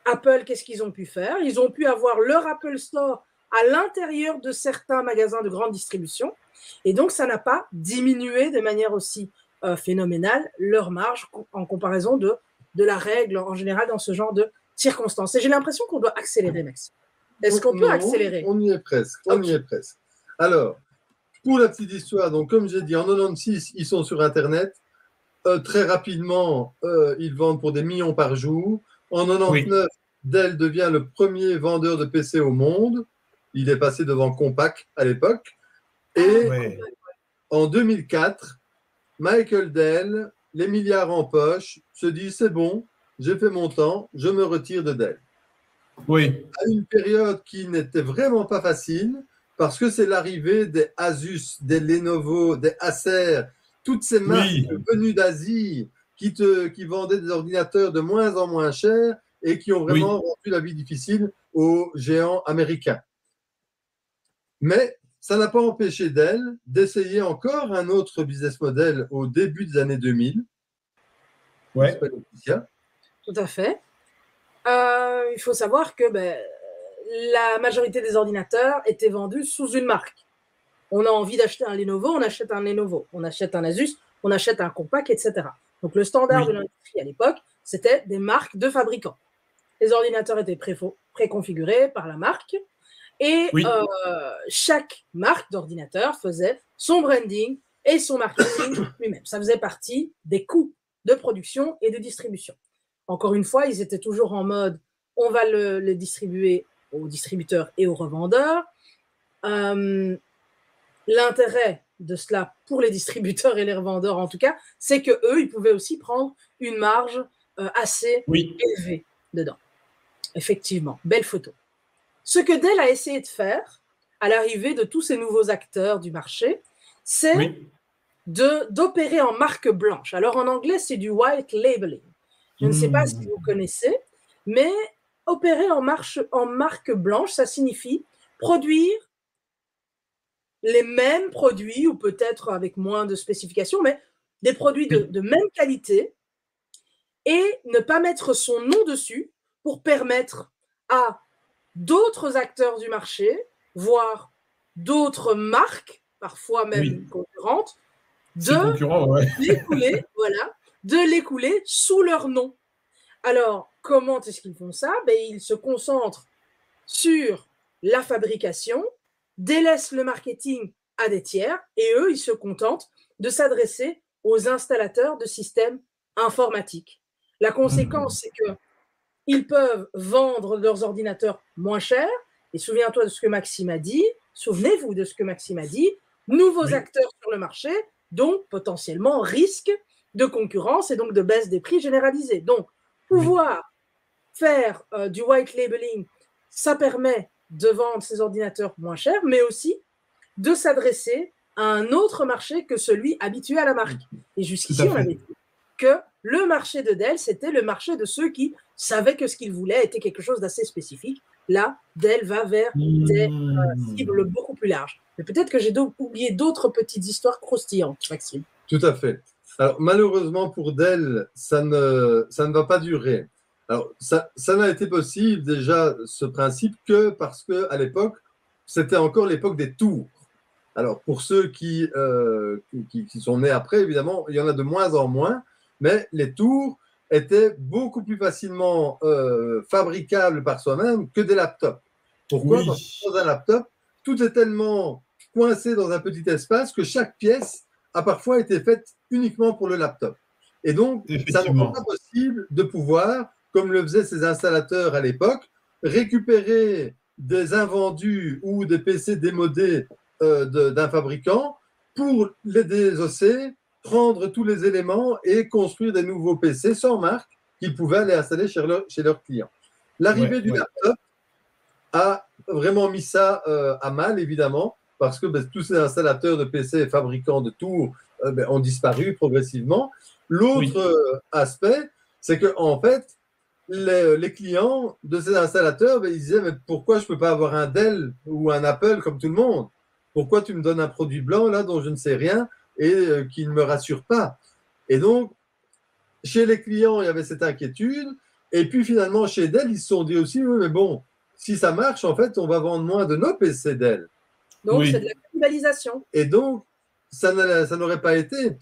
Apple, qu'est-ce qu'ils ont pu faire? Ils ont pu avoir leur Apple Store à l'intérieur de certains magasins de grande distribution et donc ça n'a pas diminué de manière aussi phénoménale leur marge en comparaison de la règle en général dans ce genre de circonstances. Et j'ai l'impression qu'on doit accélérer, Maxime. Est-ce qu'on peut accélérer? On y est presque. On y est presque. Alors, pour la petite histoire, donc comme j'ai dit, en 96, ils sont sur Internet. Très rapidement, ils vendent pour des millions par jour. En 99, Dell devient le premier vendeur de PC au monde. Il est passé devant Compaq à l'époque. Et en 2004, Michael Dell, les milliards en poche, se dit c'est bon, j'ai fait mon temps, je me retire de Dell. Oui. À une période qui n'était vraiment pas facile, parce que c'est l'arrivée des Asus, des Lenovo, des Acer, toutes ces marques venues d'Asie qui vendaient des ordinateurs de moins en moins chers et qui ont vraiment rendu la vie difficile aux géants américains. Mais ça n'a pas empêché Dell d'essayer encore un autre business model au début des années 2000. Ouais. Tout à fait. Il faut savoir que la majorité des ordinateurs étaient vendus sous une marque. On a envie d'acheter un Lenovo, on achète un Lenovo. On achète un Asus, on achète un Compaq, etc. Donc le standard de l'industrie à l'époque, c'était des marques de fabricants. Les ordinateurs étaient préconfigurés par la marque et chaque marque d'ordinateur faisait son branding et son marketing lui-même. Ça faisait partie des coûts de production et de distribution. Encore une fois, ils étaient toujours en mode on va le distribuer aux distributeurs et aux revendeurs. L'intérêt de cela pour les distributeurs et les revendeurs en tout cas, c'est qu'eux, ils pouvaient aussi prendre une marge assez élevée dedans. Effectivement, belle photo. Ce que Dell a essayé de faire à l'arrivée de tous ces nouveaux acteurs du marché, c'est d'opérer en marque blanche. Alors en anglais, c'est du white labeling. Je ne sais pas si vous connaissez, mais opérer en marque blanche, ça signifie produire les mêmes produits, ou peut-être avec moins de spécifications, mais des produits de même qualité, et ne pas mettre son nom dessus pour permettre à d'autres acteurs du marché, voire d'autres marques, parfois même concurrentes, de l'écouler sous leur nom. Alors, comment est-ce qu'ils font ça? Ils se concentrent sur la fabrication, délaissent le marketing à des tiers et eux, ils se contentent de s'adresser aux installateurs de systèmes informatiques. La conséquence, c'est qu'ils peuvent vendre leurs ordinateurs moins cher. Et souviens-toi de ce que Maxime a dit, souvenez-vous de ce que Maxime a dit, nouveaux acteurs sur le marché, donc potentiellement risque de concurrence et donc de baisse des prix généralisés. Donc, pouvoir faire du white labeling, ça permet de vendre ces ordinateurs moins chers, mais aussi de s'adresser à un autre marché que celui habitué à la marque. Et jusqu'ici, on avait dit que le marché de Dell, c'était le marché de ceux qui savaient que ce qu'ils voulaient était quelque chose d'assez spécifique. Là, Dell va vers des cibles beaucoup plus larges. Mais peut-être que j'ai oublié d'autres petites histoires croustillantes, Maxime. Tout à fait. Alors, malheureusement pour Dell, ça ne va pas durer. Alors, ça n'a été possible déjà, ce principe, que parce qu'à l'époque, c'était encore l'époque des tours. Alors, pour ceux qui sont nés après, évidemment, il y en a de moins en moins, mais les tours étaient beaucoup plus facilement fabricables par soi-même que des laptops. Pourquoi? Oui. Parce que dans un laptop, tout est tellement coincé dans un petit espace que chaque pièce a parfois été faite uniquement pour le laptop. Et donc, ça ne rend pas possible de pouvoir, comme le faisaient ces installateurs à l'époque, récupérer des invendus ou des PC démodés d'un fabricant pour les désosser, prendre tous les éléments et construire des nouveaux PC sans marque qu'ils pouvaient aller installer chez leurs clients. L'arrivée du laptop a vraiment mis ça à mal, évidemment, parce que tous ces installateurs de PC et fabricants de tours ont disparu progressivement. L'autre aspect, c'est qu'en fait, les clients de ces installateurs, ils disaient, mais pourquoi je ne peux pas avoir un Dell ou un Apple comme tout le monde? Pourquoi tu me donnes un produit blanc là dont je ne sais rien et qui ne me rassure pas? Et donc, chez les clients, il y avait cette inquiétude. Et puis finalement, chez Dell, ils se sont dit aussi, oui, mais bon, si ça marche, en fait, on va vendre moins de nos PC Dell. Donc, c'est de la cannibalisation. Et donc, ça n'aurait pas été.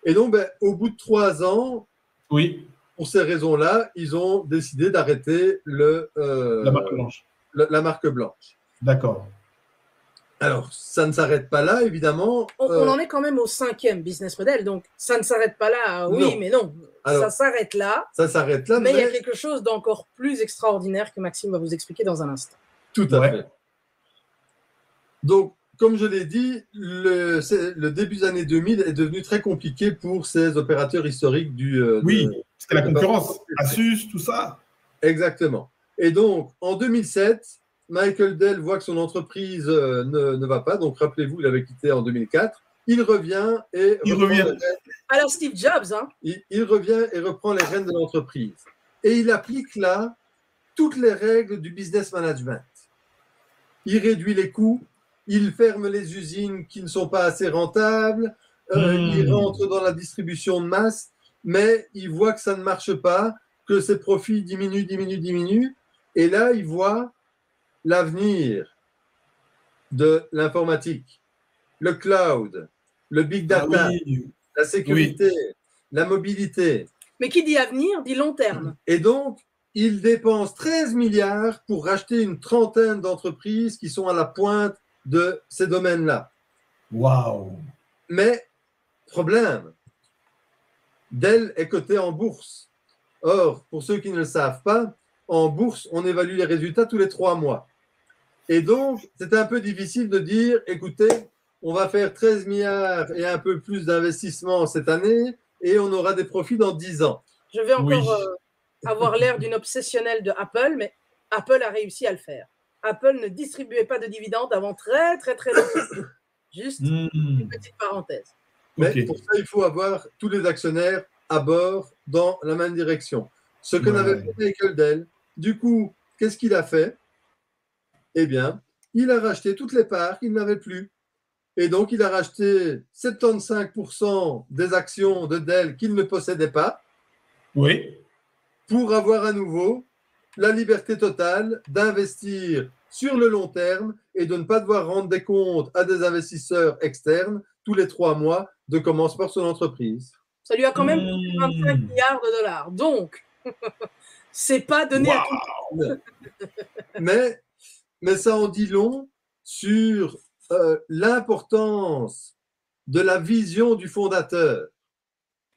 Et donc, au bout de 3 ans, pour ces raisons-là, ils ont décidé d'arrêter la marque blanche. D'accord. Alors, ça ne s'arrête pas là, évidemment. On en est quand même au 5e business model, donc ça ne s'arrête pas là. Oui, non. Mais non. Alors, ça s'arrête là. Ça s'arrête là. Mais il y a quelque chose d'encore plus extraordinaire que Maxime va vous expliquer dans un instant. Tout à fait. Donc, comme je l'ai dit, le début des années 2000 est devenu très compliqué pour ces opérateurs historiques c'était la concurrence, Asus, tout ça. Exactement. Et donc, en 2007, Michael Dell voit que son entreprise ne va pas. Donc, rappelez-vous, il avait quitté en 2004. Il revient et Alors, Steve Jobs, hein. Il revient et reprend les rênes de l'entreprise. Et il applique là toutes les règles du business management. Il réduit les coûts. Il ferme les usines qui ne sont pas assez rentables, il rentre dans la distribution de masse, mais il voit que ça ne marche pas, que ses profits diminuent. Et là, il voit l'avenir de l'informatique, le cloud, le big data, la sécurité, la mobilité. Mais qui dit avenir, dit long terme. Et donc, il dépense 13 milliards pour racheter une trentaine d'entreprises qui sont à la pointe de ces domaines-là. Waouh! Mais, problème, Dell est coté en bourse. Or, pour ceux qui ne le savent pas, en bourse, on évalue les résultats tous les 3 mois. Et donc, c'est un peu difficile de dire, écoutez, on va faire 13 milliards et un peu plus d'investissement cette année et on aura des profits dans 10 ans. Je vais encore avoir l'air d'une obsessionnelle de Apple, mais Apple a réussi à le faire. Apple ne distribuait pas de dividendes avant très longtemps. Juste une petite parenthèse. Mais pour ça, il faut avoir tous les actionnaires à bord dans la même direction. Ce que n'avait pas Michael Dell. Du coup, qu'est-ce qu'il a fait? Eh bien, il a racheté toutes les parts qu'il n'avait plus. Et donc, il a racheté 75% des actions de Dell qu'il ne possédait pas. Oui. Pour avoir à nouveau la liberté totale d'investir sur le long terme et de ne pas devoir rendre des comptes à des investisseurs externes tous les 3 mois de comment se porte son entreprise. Ça lui a quand même coûté 25 milliards de dollars. Donc, c'est pas donné à tout. Mais ça en dit long sur l'importance de la vision du fondateur.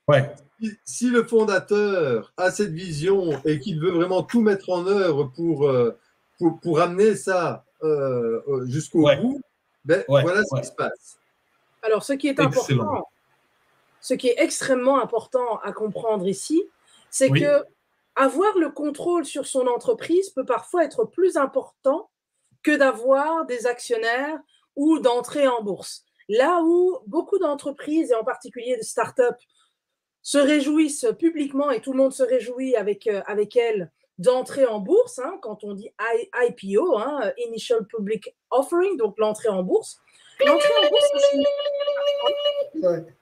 Ouais. Si le fondateur a cette vision et qu'il veut vraiment tout mettre en œuvre pour amener ça jusqu'au bout, voilà ce qui se passe. Alors, ce qui est important, ce qui est extrêmement important à comprendre ici, c'est que avoir le contrôle sur son entreprise peut parfois être plus important que d'avoir des actionnaires ou d'entrer en bourse. Là où beaucoup d'entreprises, et en particulier des startups, se réjouissent publiquement, et tout le monde se réjouit avec elles, d'entrer en bourse, hein, quand on dit IPO, hein, Initial Public Offering, donc l'entrée en bourse. L'entrée en bourse, ça signifie...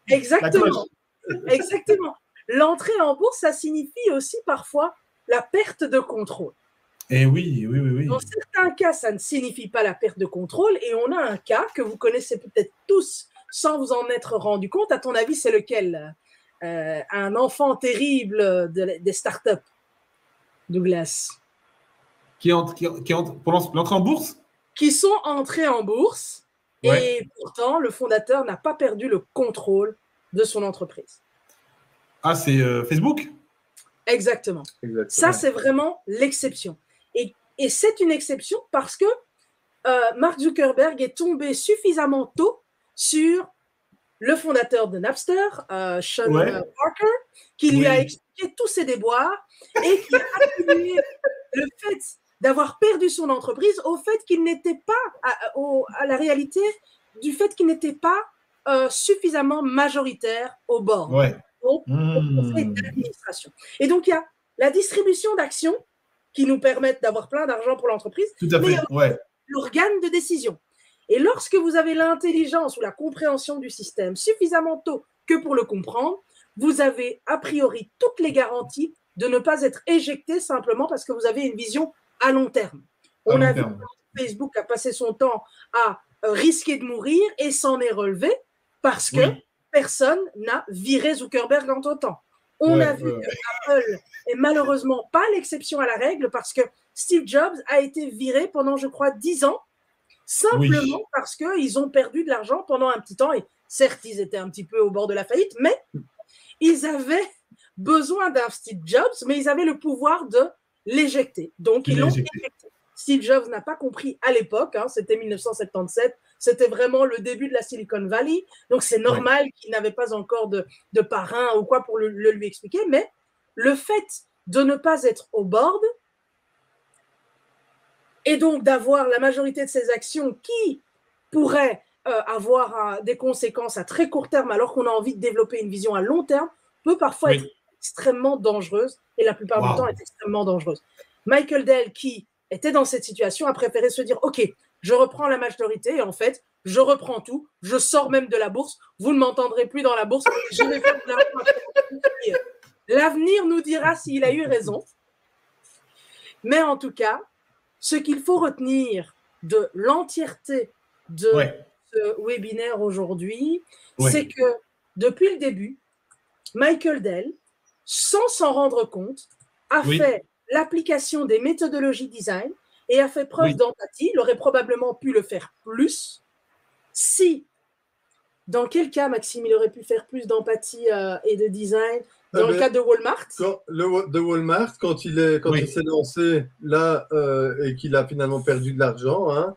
Exactement. Exactement. L'entrée en bourse, ça signifie aussi parfois la perte de contrôle. Eh oui, oui, oui, oui. Dans certains cas, ça ne signifie pas la perte de contrôle. Et on a un cas que vous connaissez peut-être tous sans vous en être rendu compte. À ton avis, c'est lequel? Un enfant terrible des startups, Douglas. Pour l'entrée en bourse? Qui sont entrés en bourse Ouais. et pourtant le fondateur n'a pas perdu le contrôle de son entreprise. Ah, c'est Facebook? Exactement. Ça, c'est vraiment l'exception. Et c'est une exception parce que Mark Zuckerberg est tombé suffisamment tôt sur le fondateur de Napster, Sean Parker, qui lui a expliqué tous ses déboires et qui a attribué le fait d'avoir perdu son entreprise au fait qu'il n'était pas, à la réalité du fait qu'il n'était pas suffisamment majoritaire au board, au conseil d'administration. Et donc, il y a la distribution d'actions qui nous permettent d'avoir plein d'argent pour l'entreprise, mais il y a l'organe de décision. Et lorsque vous avez l'intelligence ou la compréhension du système suffisamment tôt que pour le comprendre, vous avez a priori toutes les garanties de ne pas être éjecté simplement parce que vous avez une vision à long terme. On a vu que Facebook a passé son temps à risquer de mourir et s'en est relevé parce que personne n'a viré Zuckerberg en tout temps. On a vu que Apple est malheureusement pas l'exception à la règle parce que Steve Jobs a été viré pendant, je crois, 10 ans, simplement parce qu'ils ont perdu de l'argent pendant un petit temps. Et certes, ils étaient un petit peu au bord de la faillite, mais ils avaient besoin d'un Steve Jobs, mais ils avaient le pouvoir de l'éjecter. Donc, ils l'ont éjecté. Steve Jobs n'a pas compris à l'époque, hein, c'était 1977, c'était vraiment le début de la Silicon Valley, donc c'est normal qu'il n'avait pas encore de parrain ou quoi pour le lui expliquer, mais le fait de ne pas être au board et donc d'avoir la majorité de ces actions qui pourraient avoir des conséquences à très court terme alors qu'on a envie de développer une vision à long terme peut parfois être extrêmement dangereuse et la plupart du temps est extrêmement dangereuse. Michael Dell, qui était dans cette situation, a préféré se dire « Ok, je reprends la majorité et en fait, je reprends tout, je sors même de la bourse, vous ne m'entendrez plus dans la bourse, je vais faire de l'argent. » L'avenir nous dira s'il a eu raison. Mais en tout cas, ce qu'il faut retenir de l'entièreté de ce webinaire aujourd'hui, c'est que depuis le début, Michael Dell, sans s'en rendre compte, a fait l'application des méthodologies design et a fait preuve d'empathie. Il aurait probablement pu le faire plus. Si, dans quel cas, Maxime, il aurait pu faire plus d'empathie et de design? Dans le cas de Walmart? De Walmart, quand il s'est lancé là et qu'il a finalement perdu de l'argent, hein,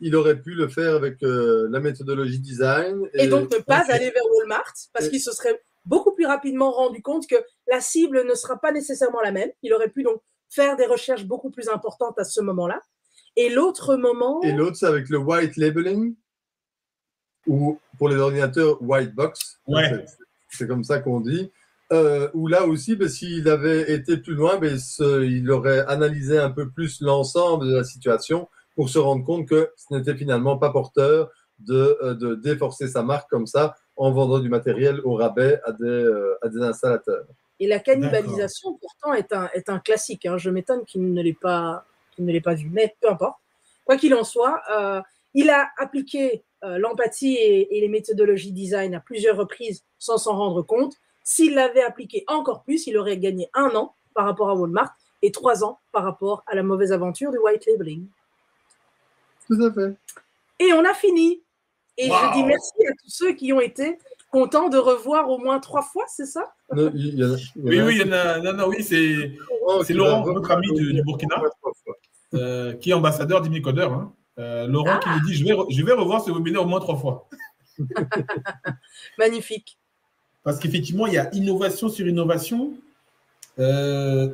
il aurait pu le faire avec la méthodologie design. Et donc ne pas aller vers Walmart parce qu'il se serait beaucoup plus rapidement rendu compte que la cible ne sera pas nécessairement la même. Il aurait pu donc faire des recherches beaucoup plus importantes à ce moment-là. Et l'autre moment… Et l'autre, c'est avec le white labeling, ou pour les ordinateurs, white box. C'est comme ça qu'on dit. Où là aussi, s'il avait été plus loin, il aurait analysé un peu plus l'ensemble de la situation pour se rendre compte que ce n'était finalement pas porteur de déforcer sa marque comme ça en vendant du matériel au rabais à des installateurs. Et la cannibalisation, pourtant, est un classique. Hein. Je m'étonne qu'il ne l'ait pas vu, mais peu importe. Quoi qu'il en soit, il a appliqué l'empathie et les méthodologies design à plusieurs reprises sans s'en rendre compte. S'il l'avait appliqué encore plus, il aurait gagné 1 an par rapport à Walmart et 3 ans par rapport à la mauvaise aventure du white labeling. Tout à fait. Et on a fini. Et je dis merci à tous ceux qui ont été contents de revoir au moins 3 fois, c'est ça? Oui, il y en a. Oui, c'est Laurent, notre ami du Burkina, qui est ambassadeur d'Imicodeur. Hein. Laurent qui nous dit je vais revoir ce webinaire au moins 3 fois. Magnifique. Parce qu'effectivement, il y a innovation sur innovation,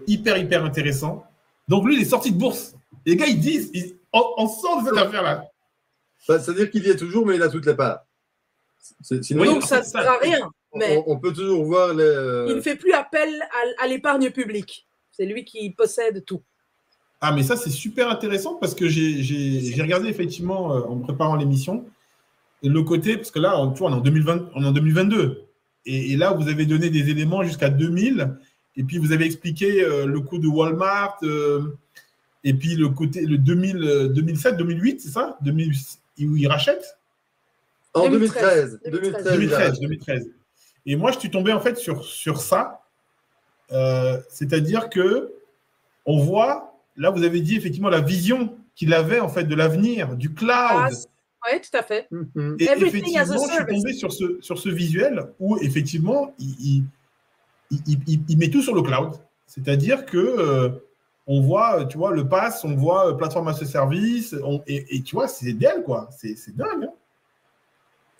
hyper intéressant. Donc lui, il est sorti de bourse. Et les gars, ils disent, on sort de cette affaire-là. C'est-à-dire qu'il y est toujours, mais il a toutes les parts. Sinon, donc ça ne sert à rien. Mais on peut toujours voir les… Il ne fait plus appel à l'épargne publique. C'est lui qui possède tout. Ah, mais ça, c'est super intéressant parce que j'ai regardé effectivement en préparant l'émission le côté, parce que là, on est en 2022. Et là, vous avez donné des éléments jusqu'à 2000. Et puis, vous avez expliqué le coût de Walmart. Et puis le côté, le 2007, 2008, c'est ça, où il rachète. En 2013. 2013. Et moi, je suis tombé en fait sur ça. C'est-à-dire que on voit, là, vous avez dit effectivement la vision qu'il avait en fait de l'avenir, du cloud. Oui, tout à fait. Et Everything as a effectivement, je suis tombé sur ce visuel où effectivement, il met tout sur le cloud. C'est-à-dire que on voit, tu vois, le pass, on voit plateforme as a service, et tu vois, c'est Dell, quoi. C'est dingue. Hein.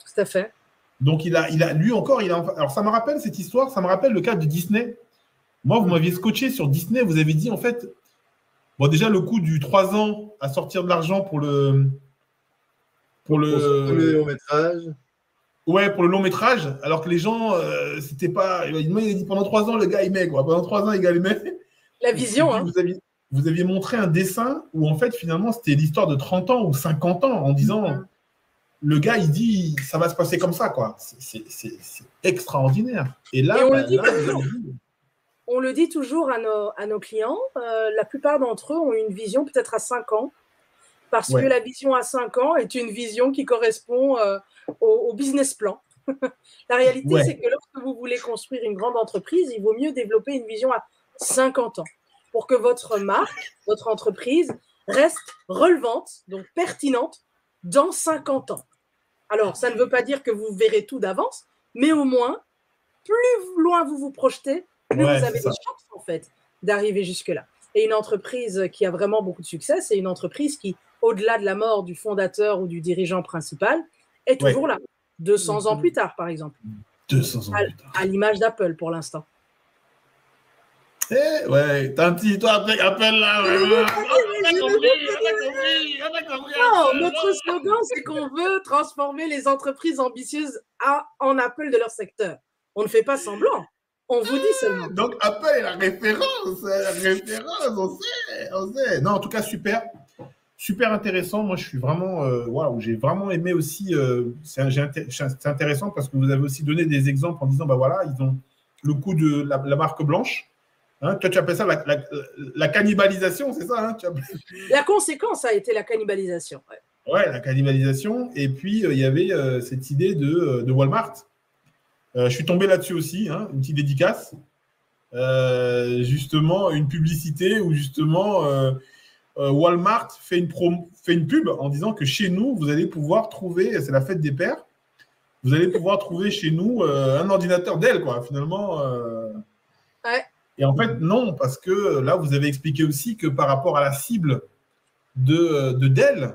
Tout à fait. Donc, lui encore, alors ça me rappelle cette histoire, ça me rappelle le cas de Disney. Moi, vous m'aviez scotché sur Disney, vous avez dit en fait, bon, déjà le coût du 3 ans à sortir de l'argent pour le long métrage. Ouais, pour le long métrage, alors que les gens, c'était pas. Il a dit pendant 3 ans, le gars, il met quoi. Pendant 3 ans, le gars, il met. La vision, hein. Vous aviez montré un dessin où, en fait, finalement, c'était l'histoire de 30 ans ou 50 ans en disant. Le gars, il dit, ça va se passer comme ça, quoi. C'est extraordinaire. Et là, on le dit toujours à nos clients. La plupart d'entre eux ont une vision peut-être à 5 ans. Parce que la vision à 5 ans est une vision qui correspond au business plan. La réalité, c'est que lorsque vous voulez construire une grande entreprise, il vaut mieux développer une vision à 50 ans pour que votre marque, votre entreprise reste relevante, donc pertinente, dans 50 ans. Alors, ça ne veut pas dire que vous verrez tout d'avance, mais au moins, plus loin vous vous projetez, plus vous avez des chances, en fait, d'arriver jusque-là. Et une entreprise qui a vraiment beaucoup de succès, c'est une entreprise qui, au-delà de la mort du fondateur ou du dirigeant principal, est toujours là, 200 ans plus tard, par exemple. 200 ans plus tard. À l'image d'Apple, pour l'instant. Ouais, t'as un petit histoire avec Apple, là. On a compris. Non, notre slogan, c'est qu'on veut transformer les entreprises ambitieuses en Apple de leur secteur. On ne fait pas semblant. On vous dit seulement. Donc, Apple est la référence. On sait. Non, en tout cas, super. Super intéressant. Moi, je suis vraiment, j'ai vraiment aimé aussi. C'est intéressant parce que vous avez aussi donné des exemples en disant, bah voilà, ils ont le coup de la marque blanche. Hein, toi, tu appelles ça la cannibalisation, c'est ça, hein, La conséquence a été la cannibalisation. Ouais, la cannibalisation. Et puis, il y avait cette idée de Walmart. Je suis tombé là-dessus aussi, hein, une petite dédicace. Justement, une publicité où justement Walmart fait une pub en disant que chez nous, vous allez pouvoir trouver, c'est la fête des pères, vous allez pouvoir trouver chez nous un ordinateur Dell, quoi, finalement. Ouais. Et en fait, non, parce que là, vous avez expliqué aussi que par rapport à la cible de Dell,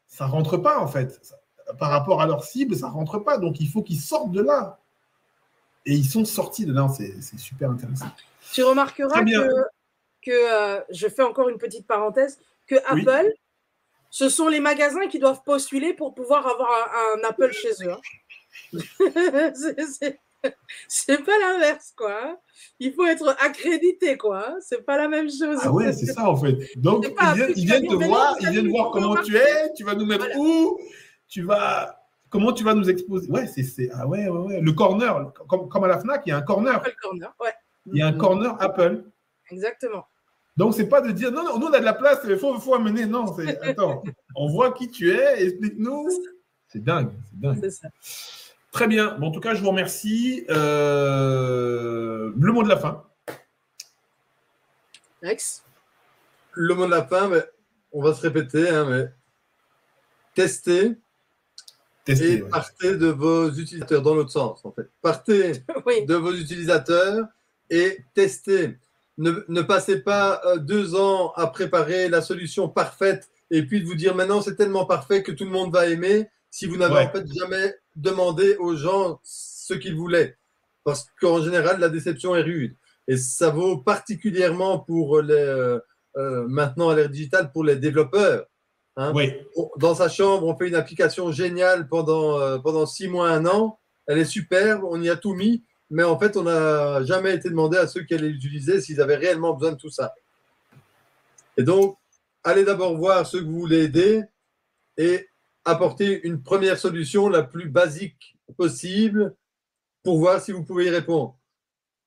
ça ne rentre pas, en fait. Par rapport à leur cible, ça ne rentre pas. Donc, il faut qu'ils sortent de là. Et ils sont sortis de là. C'est super intéressant. Tu remarqueras que je fais encore une petite parenthèse, que Apple, ce sont les magasins qui doivent postuler pour pouvoir avoir un Apple chez eux. Hein. C'est pas l'inverse, quoi. Il faut être accrédité, quoi. C'est pas la même chose. Ah ouais, c'est ça, en fait. Donc, ils viennent te voir, ils viennent voir comment tu es, tu vas nous mettre où, comment tu vas nous exposer. Ouais, ah ouais. Le corner, comme à la FNAC, il y a un corner. Le corner, ouais. Il y a un corner Apple. Exactement. Donc, c'est pas de dire, non, nous, on a de la place, il faut amener. Non, attends, on voit qui tu es, explique-nous. C'est dingue. C'est ça. Très bien. Bon, en tout cas, je vous remercie. Le mot de la fin. Next. Le mot de la fin, mais on va se répéter, hein, mais testez et partez de vos utilisateurs dans l'autre sens, en fait. Partez de vos utilisateurs et testez. Ne passez pas 2 ans à préparer la solution parfaite et puis de vous dire maintenant c'est tellement parfait que tout le monde va aimer si vous n'avez en fait jamais demandé aux gens ce qu'ils voulaient. Parce qu'en général, la déception est rude. Et ça vaut particulièrement pour maintenant à l'ère digitale pour les développeurs. Hein. Dans sa chambre, on fait une application géniale pendant 6 mois, 1 an. Elle est superbe, on y a tout mis. Mais en fait, on n'a jamais été demandé à ceux qui allaient l'utiliser s'ils avaient réellement besoin de tout ça. Et donc, allez d'abord voir ceux que vous voulez aider et apporter une première solution la plus basique possible pour voir si vous pouvez y répondre.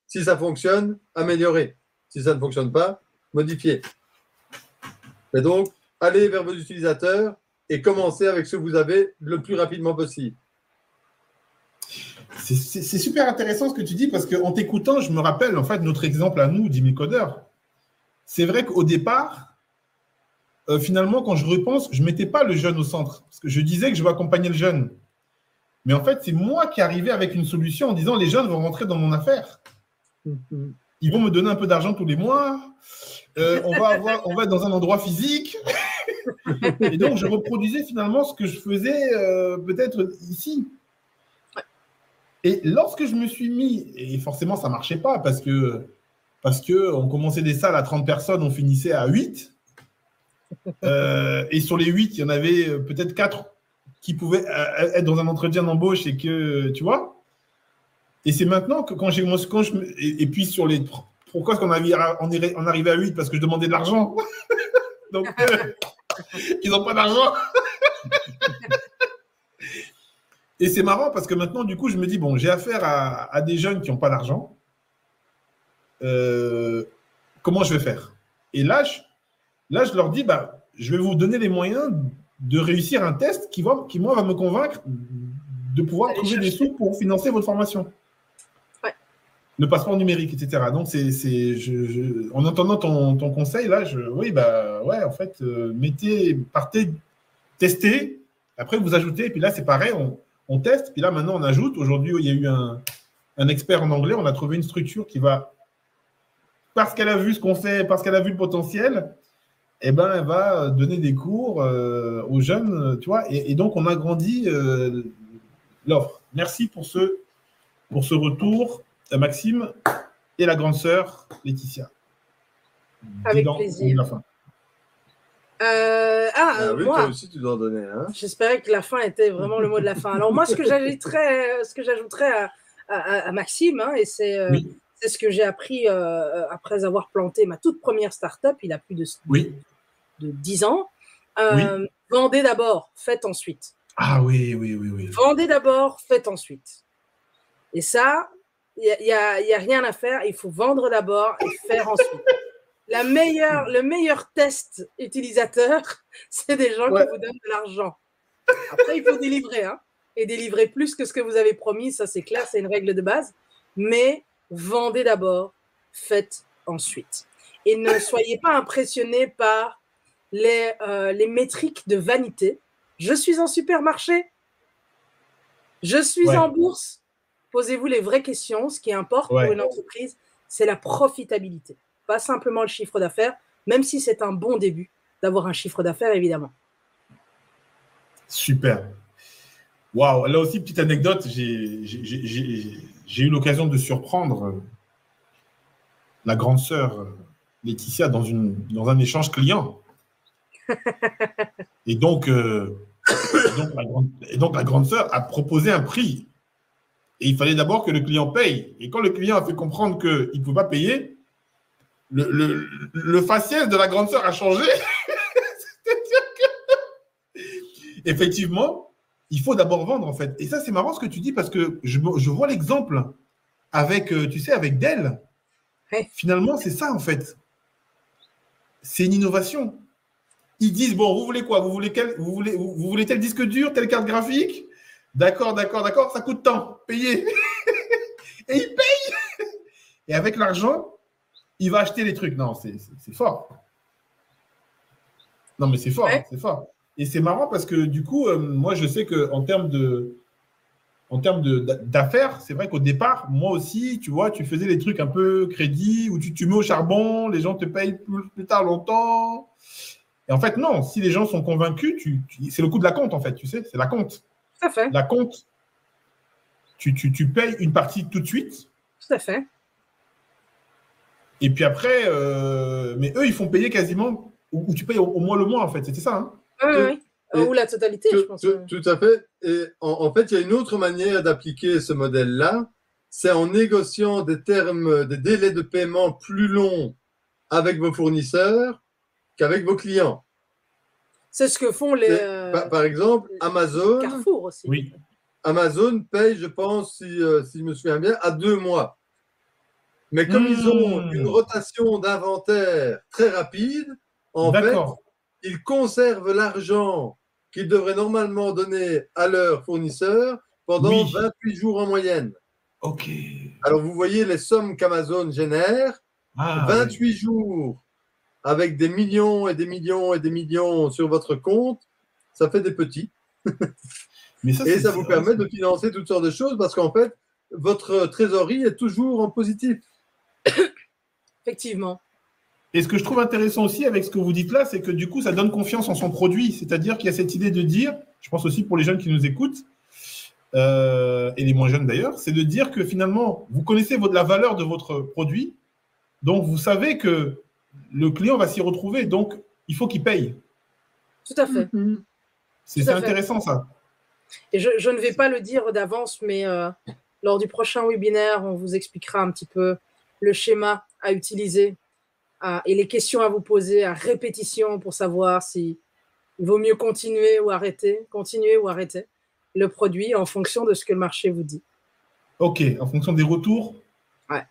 Si ça fonctionne, améliorez. Si ça ne fonctionne pas, modifiez. Et donc, allez vers vos utilisateurs et commencez avec ce que vous avez le plus rapidement possible. C'est super intéressant ce que tu dis parce qu'en t'écoutant, je me rappelle en fait notre exemple à nous, 10 000 codeurs. C'est vrai qu'au départ, finalement, quand je repense, je ne mettais pas le jeune au centre parce que je disais que je veux accompagner le jeune. Mais en fait, c'est moi qui arrivais avec une solution en disant les jeunes vont rentrer dans mon affaire. Ils vont me donner un peu d'argent tous les mois. On va être dans un endroit physique. Et donc, je reproduisais finalement ce que je faisais peut-être ici. Et lorsque je me suis mis, et forcément, ça ne marchait pas parce que on commençait des salles à 30 personnes, on finissait à 8. Et sur les 8, il y en avait peut-être 4 qui pouvaient être dans un entretien d'embauche et que, tu vois. Et c'est maintenant que et puis sur les... Pourquoi est-ce qu'on arrivait à 8? Parce que je demandais de l'argent. Donc, ils n'ont pas d'argent. Et c'est marrant parce que maintenant, du coup, je me dis, bon, j'ai affaire à des jeunes qui n'ont pas d'argent. Comment je vais faire? Et là, je leur dis, bah, je vais vous donner les moyens de réussir un test qui moi, va me convaincre de pouvoir trouver des sous pour financer votre formation. Ouais. Le passeport numérique, etc. Donc, en entendant ton conseil, là, oui, bah, ouais, en fait, partez, testez, après vous ajoutez, et puis là, c'est pareil, on teste, puis là, maintenant, on ajoute. Aujourd'hui, il y a eu un expert en anglais, on a trouvé une structure qui va, parce qu'elle a vu ce qu'on fait, parce qu'elle a vu le potentiel, eh ben, elle va donner des cours aux jeunes, tu vois, et donc on agrandit l'offre. Merci pour ce retour, Maxime et la grande sœur Laetitia. Avec plaisir. La fin. Oui, moi, toi aussi, tu dois en donner. Hein. J'espérais que la fin était vraiment le mot de la fin. Alors moi, ce que j'ajouterais à Maxime, hein, et c'est ce que j'ai appris après avoir planté ma toute première start-up, il a plus de 10 ans. Vendez d'abord, faites ensuite. Ah oui. Vendez d'abord, faites ensuite. Et ça, il n'y a rien à faire. Il faut vendre d'abord et faire ensuite. Le meilleur test utilisateur, c'est des gens qui vous donnent de l'argent. Après, il faut délivrer, hein, et délivrer plus que ce que vous avez promis. Ça, c'est clair, c'est une règle de base. Mais vendez d'abord, faites ensuite. Et ne soyez pas impressionnés par les métriques de vanité. Je suis en supermarché. Je suis en bourse. Posez-vous les vraies questions. Ce qui importe pour une entreprise, c'est la profitabilité. Pas simplement le chiffre d'affaires, même si c'est un bon début d'avoir un chiffre d'affaires, évidemment. Super. Waouh. Là aussi, petite anecdote, j'ai eu l'occasion de surprendre la grande sœur Laetitia dans un échange client. Et donc la grande sœur a proposé un prix. Et il fallait d'abord que le client paye. Et quand le client a fait comprendre qu'il ne pouvait pas payer, le faciès de la grande sœur a changé. C'est-à-dire que, effectivement, il faut d'abord vendre, en fait. Et ça, c'est marrant ce que tu dis, parce que je vois l'exemple avec, tu sais, avec Dell. Finalement, c'est ça, en fait. C'est une innovation. Ils disent, bon, vous voulez quoi? Vous voulez tel disque dur, telle carte graphique? D'accord, ça coûte tant. Payez. Et ils payent. Et avec l'argent, il va acheter les trucs. Non, c'est fort. Non, mais c'est fort, c'est fort. Et c'est marrant parce que du coup, moi, je sais qu'en termes d'affaires, c'est vrai qu'au départ, moi aussi, tu vois, tu faisais les trucs un peu crédit où tu mets au charbon, les gens te payent plus tard longtemps. Et en fait, non, si les gens sont convaincus, c'est le coût de la compte, en fait, tu sais, c'est la compte. Tout à fait. La compte, tu payes une partie tout de suite. Tout à fait. Et puis après, mais eux, ils font payer quasiment, ou tu payes au moins le mois, en fait, c'était ça, hein? Oui. Ou la totalité, je pense. Tout à fait. Et en fait, il y a une autre manière d'appliquer ce modèle-là, c'est en négociant des termes, des délais de paiement plus longs avec vos fournisseurs qu'avec vos clients. C'est ce que font les... Par exemple, Amazon. Carrefour aussi. Oui. Amazon paye, je pense, si je me souviens bien, à 2 mois. Mais comme ils ont une rotation d'inventaire très rapide, en fait, ils conservent l'argent qu'ils devraient normalement donner à leurs fournisseurs pendant Oui. 28 jours en moyenne. Ok. Alors, vous voyez les sommes qu'Amazon génère, Ah, 28 jours avec des millions et des millions et des millions sur votre compte, ça fait des petits. Mais ça, Et c'est- ça vous permet de financer toutes sortes de choses parce qu'en fait, votre trésorerie est toujours en positif. Effectivement. Et ce que je trouve intéressant aussi avec ce que vous dites là, c'est que du coup, ça donne confiance en son produit. C'est-à-dire qu'il y a cette idée de dire, je pense aussi pour les jeunes qui nous écoutent, et les moins jeunes d'ailleurs, c'est de dire que finalement, vous connaissez la valeur de votre produit, donc vous savez que le client va s'y retrouver, donc il faut qu'il paye. Tout à fait. C'est Tout à fait. intéressant ça. Et je ne vais pas le dire d'avance, mais lors du prochain webinaire, on vous expliquera un petit peu le schéma à utiliser et les questions à vous poser à répétition pour savoir si il vaut mieux continuer ou arrêter le produit en fonction de ce que le marché vous dit. Ok, en fonction des retours. Ouais.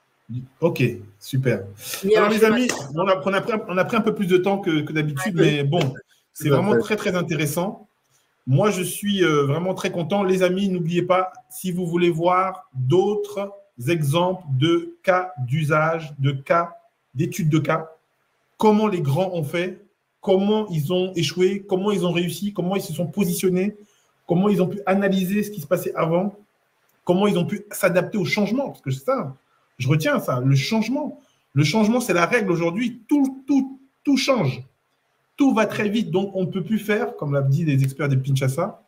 Ok, super. Il y a Alors un les schéma- amis, on a pris un peu plus de temps que d'habitude, Ouais. mais bon, c'est Tout à vraiment fait. très très intéressant. Moi, je suis vraiment très content. Les amis, n'oubliez pas, si vous voulez voir d'autres exemples de cas d'usage, d'études de cas, comment les grands ont fait, comment ils ont échoué, comment ils ont réussi, comment ils se sont positionnés, comment ils ont pu analyser ce qui se passait avant, comment ils ont pu s'adapter au changement, parce que c'est ça, je retiens ça, le changement. Le changement, c'est la règle aujourd'hui. Tout change. Tout va très vite. Donc, on ne peut plus faire, comme l'a dit les experts de Pinchasa,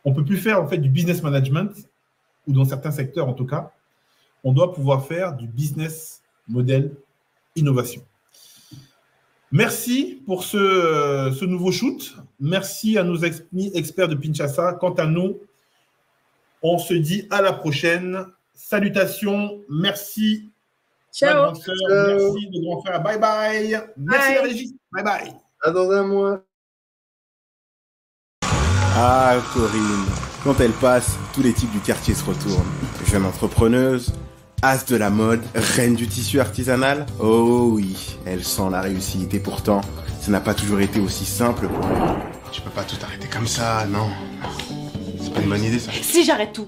on ne peut plus faire en fait du business management, ou dans certains secteurs en tout cas. On doit pouvoir faire du business model innovation. Merci pour ce nouveau shoot. Merci à nos experts de Pinchasa. Quant à nous, on se dit à la prochaine. Salutations. Merci. Ma Ciao. grande sœur. Ciao. Merci de grand frère. Bye bye. Merci Bye. la régie. Bye bye. À dans un mois. Ah, Corinne. Quand elle passe, tous les types du quartier se retournent. Jeune entrepreneuse, as de la mode, reine du tissu artisanal. Oh oui, elle sent la réussite et pourtant, ça n'a pas toujours été aussi simple pour elle. Tu peux pas tout arrêter comme ça, non. C'est pas une bonne idée, ça. Si j'arrête tout,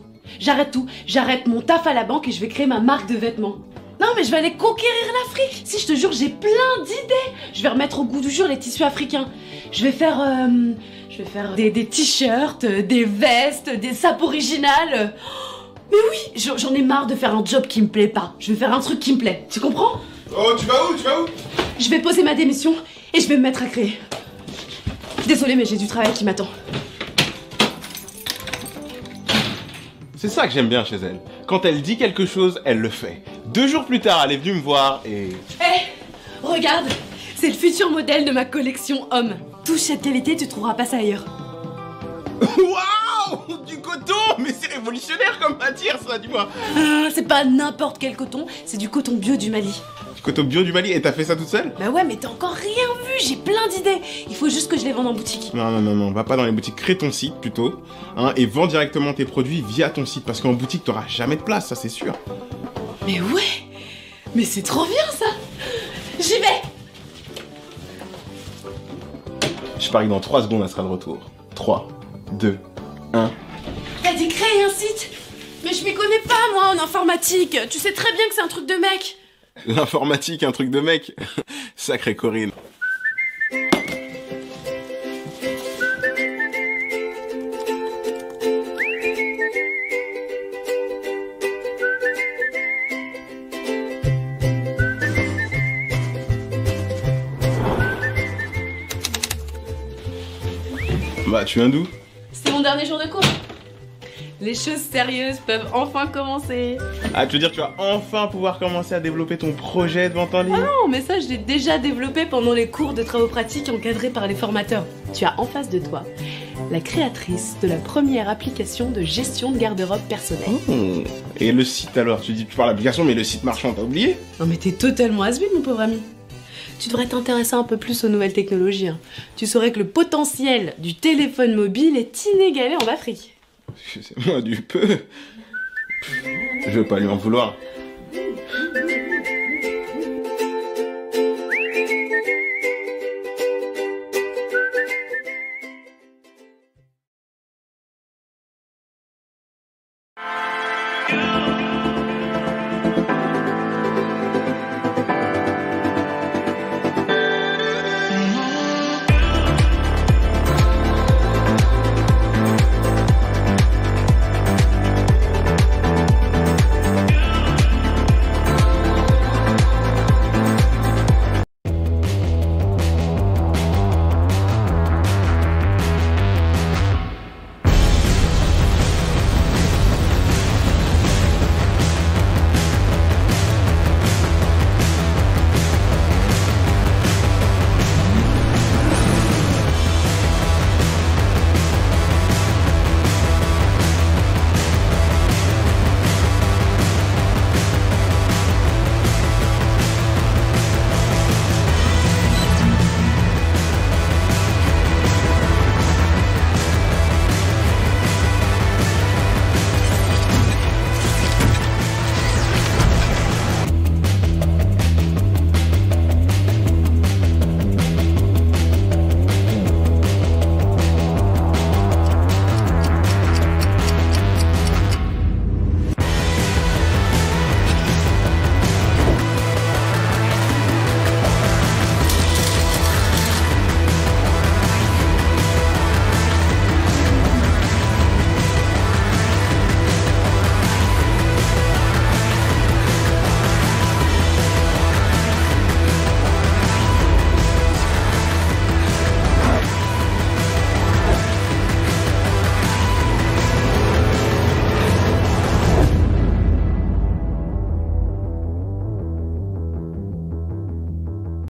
j'arrête mon taf à la banque et je vais créer ma marque de vêtements. Non mais je vais aller conquérir l'Afrique. Si je te jure, j'ai plein d'idées. Je vais remettre au goût du jour les tissus africains. Je vais faire des t-shirts, des vestes, des sapes originales. Mais oui, j'en ai marre de faire un job qui me plaît pas. Je vais faire un truc qui me plaît. Tu comprends? Oh, tu vas où? Je vais poser ma démission et je vais me mettre à créer. Désolée mais j'ai du travail qui m'attend. C'est ça que j'aime bien chez elle. Quand elle dit quelque chose, elle le fait. 2 jours plus tard, elle est venue me voir et... Hé, regarde, c'est le futur modèle de ma collection homme. Touche cette qualité, tu trouveras pas ça ailleurs. Waouh! Du coton! Mais c'est révolutionnaire comme matière, ça, dis-moi! C'est pas n'importe quel coton, c'est du coton bio du Mali. Du coton bio du Mali, et t'as fait ça toute seule? Bah ouais, mais t'as encore rien vu, j'ai plein d'idées. Il faut juste que je les vende en boutique. Non, va pas dans les boutiques, crée ton site plutôt, hein, et vends directement tes produits via ton site, parce qu'en boutique, t'auras jamais de place, ça c'est sûr. Mais ouais, mais c'est trop bien ça. J'y vais. Je parie que dans 3 secondes, elle sera de retour. 3, 2, 1... T'as dit créer un site? Mais je m'y connais pas moi en informatique. Tu sais très bien que c'est un truc de mec. L'informatique, un truc de mec. Sacrée Corinne. Bah, tu viens d'où? C'est mon dernier jour de cours. Les choses sérieuses peuvent enfin commencer. Ah, tu veux dire que tu vas enfin pouvoir commencer à développer ton projet de vente en ligne? Non, mais ça, je l'ai déjà développé pendant les cours de travaux pratiques encadrés par les formateurs. Tu as en face de toi la créatrice de la première application de gestion de garde-robe personnelle. Oh. Et le site alors? Tu parles d'application, mais le site marchand, t'as oublié? Non mais t'es totalement has-been, mon pauvre ami. Tu devrais t'intéresser un peu plus aux nouvelles technologies. Hein. Tu saurais que le potentiel du téléphone mobile est inégalé en Afrique. Excusez-moi du peu. Je veux pas lui en vouloir.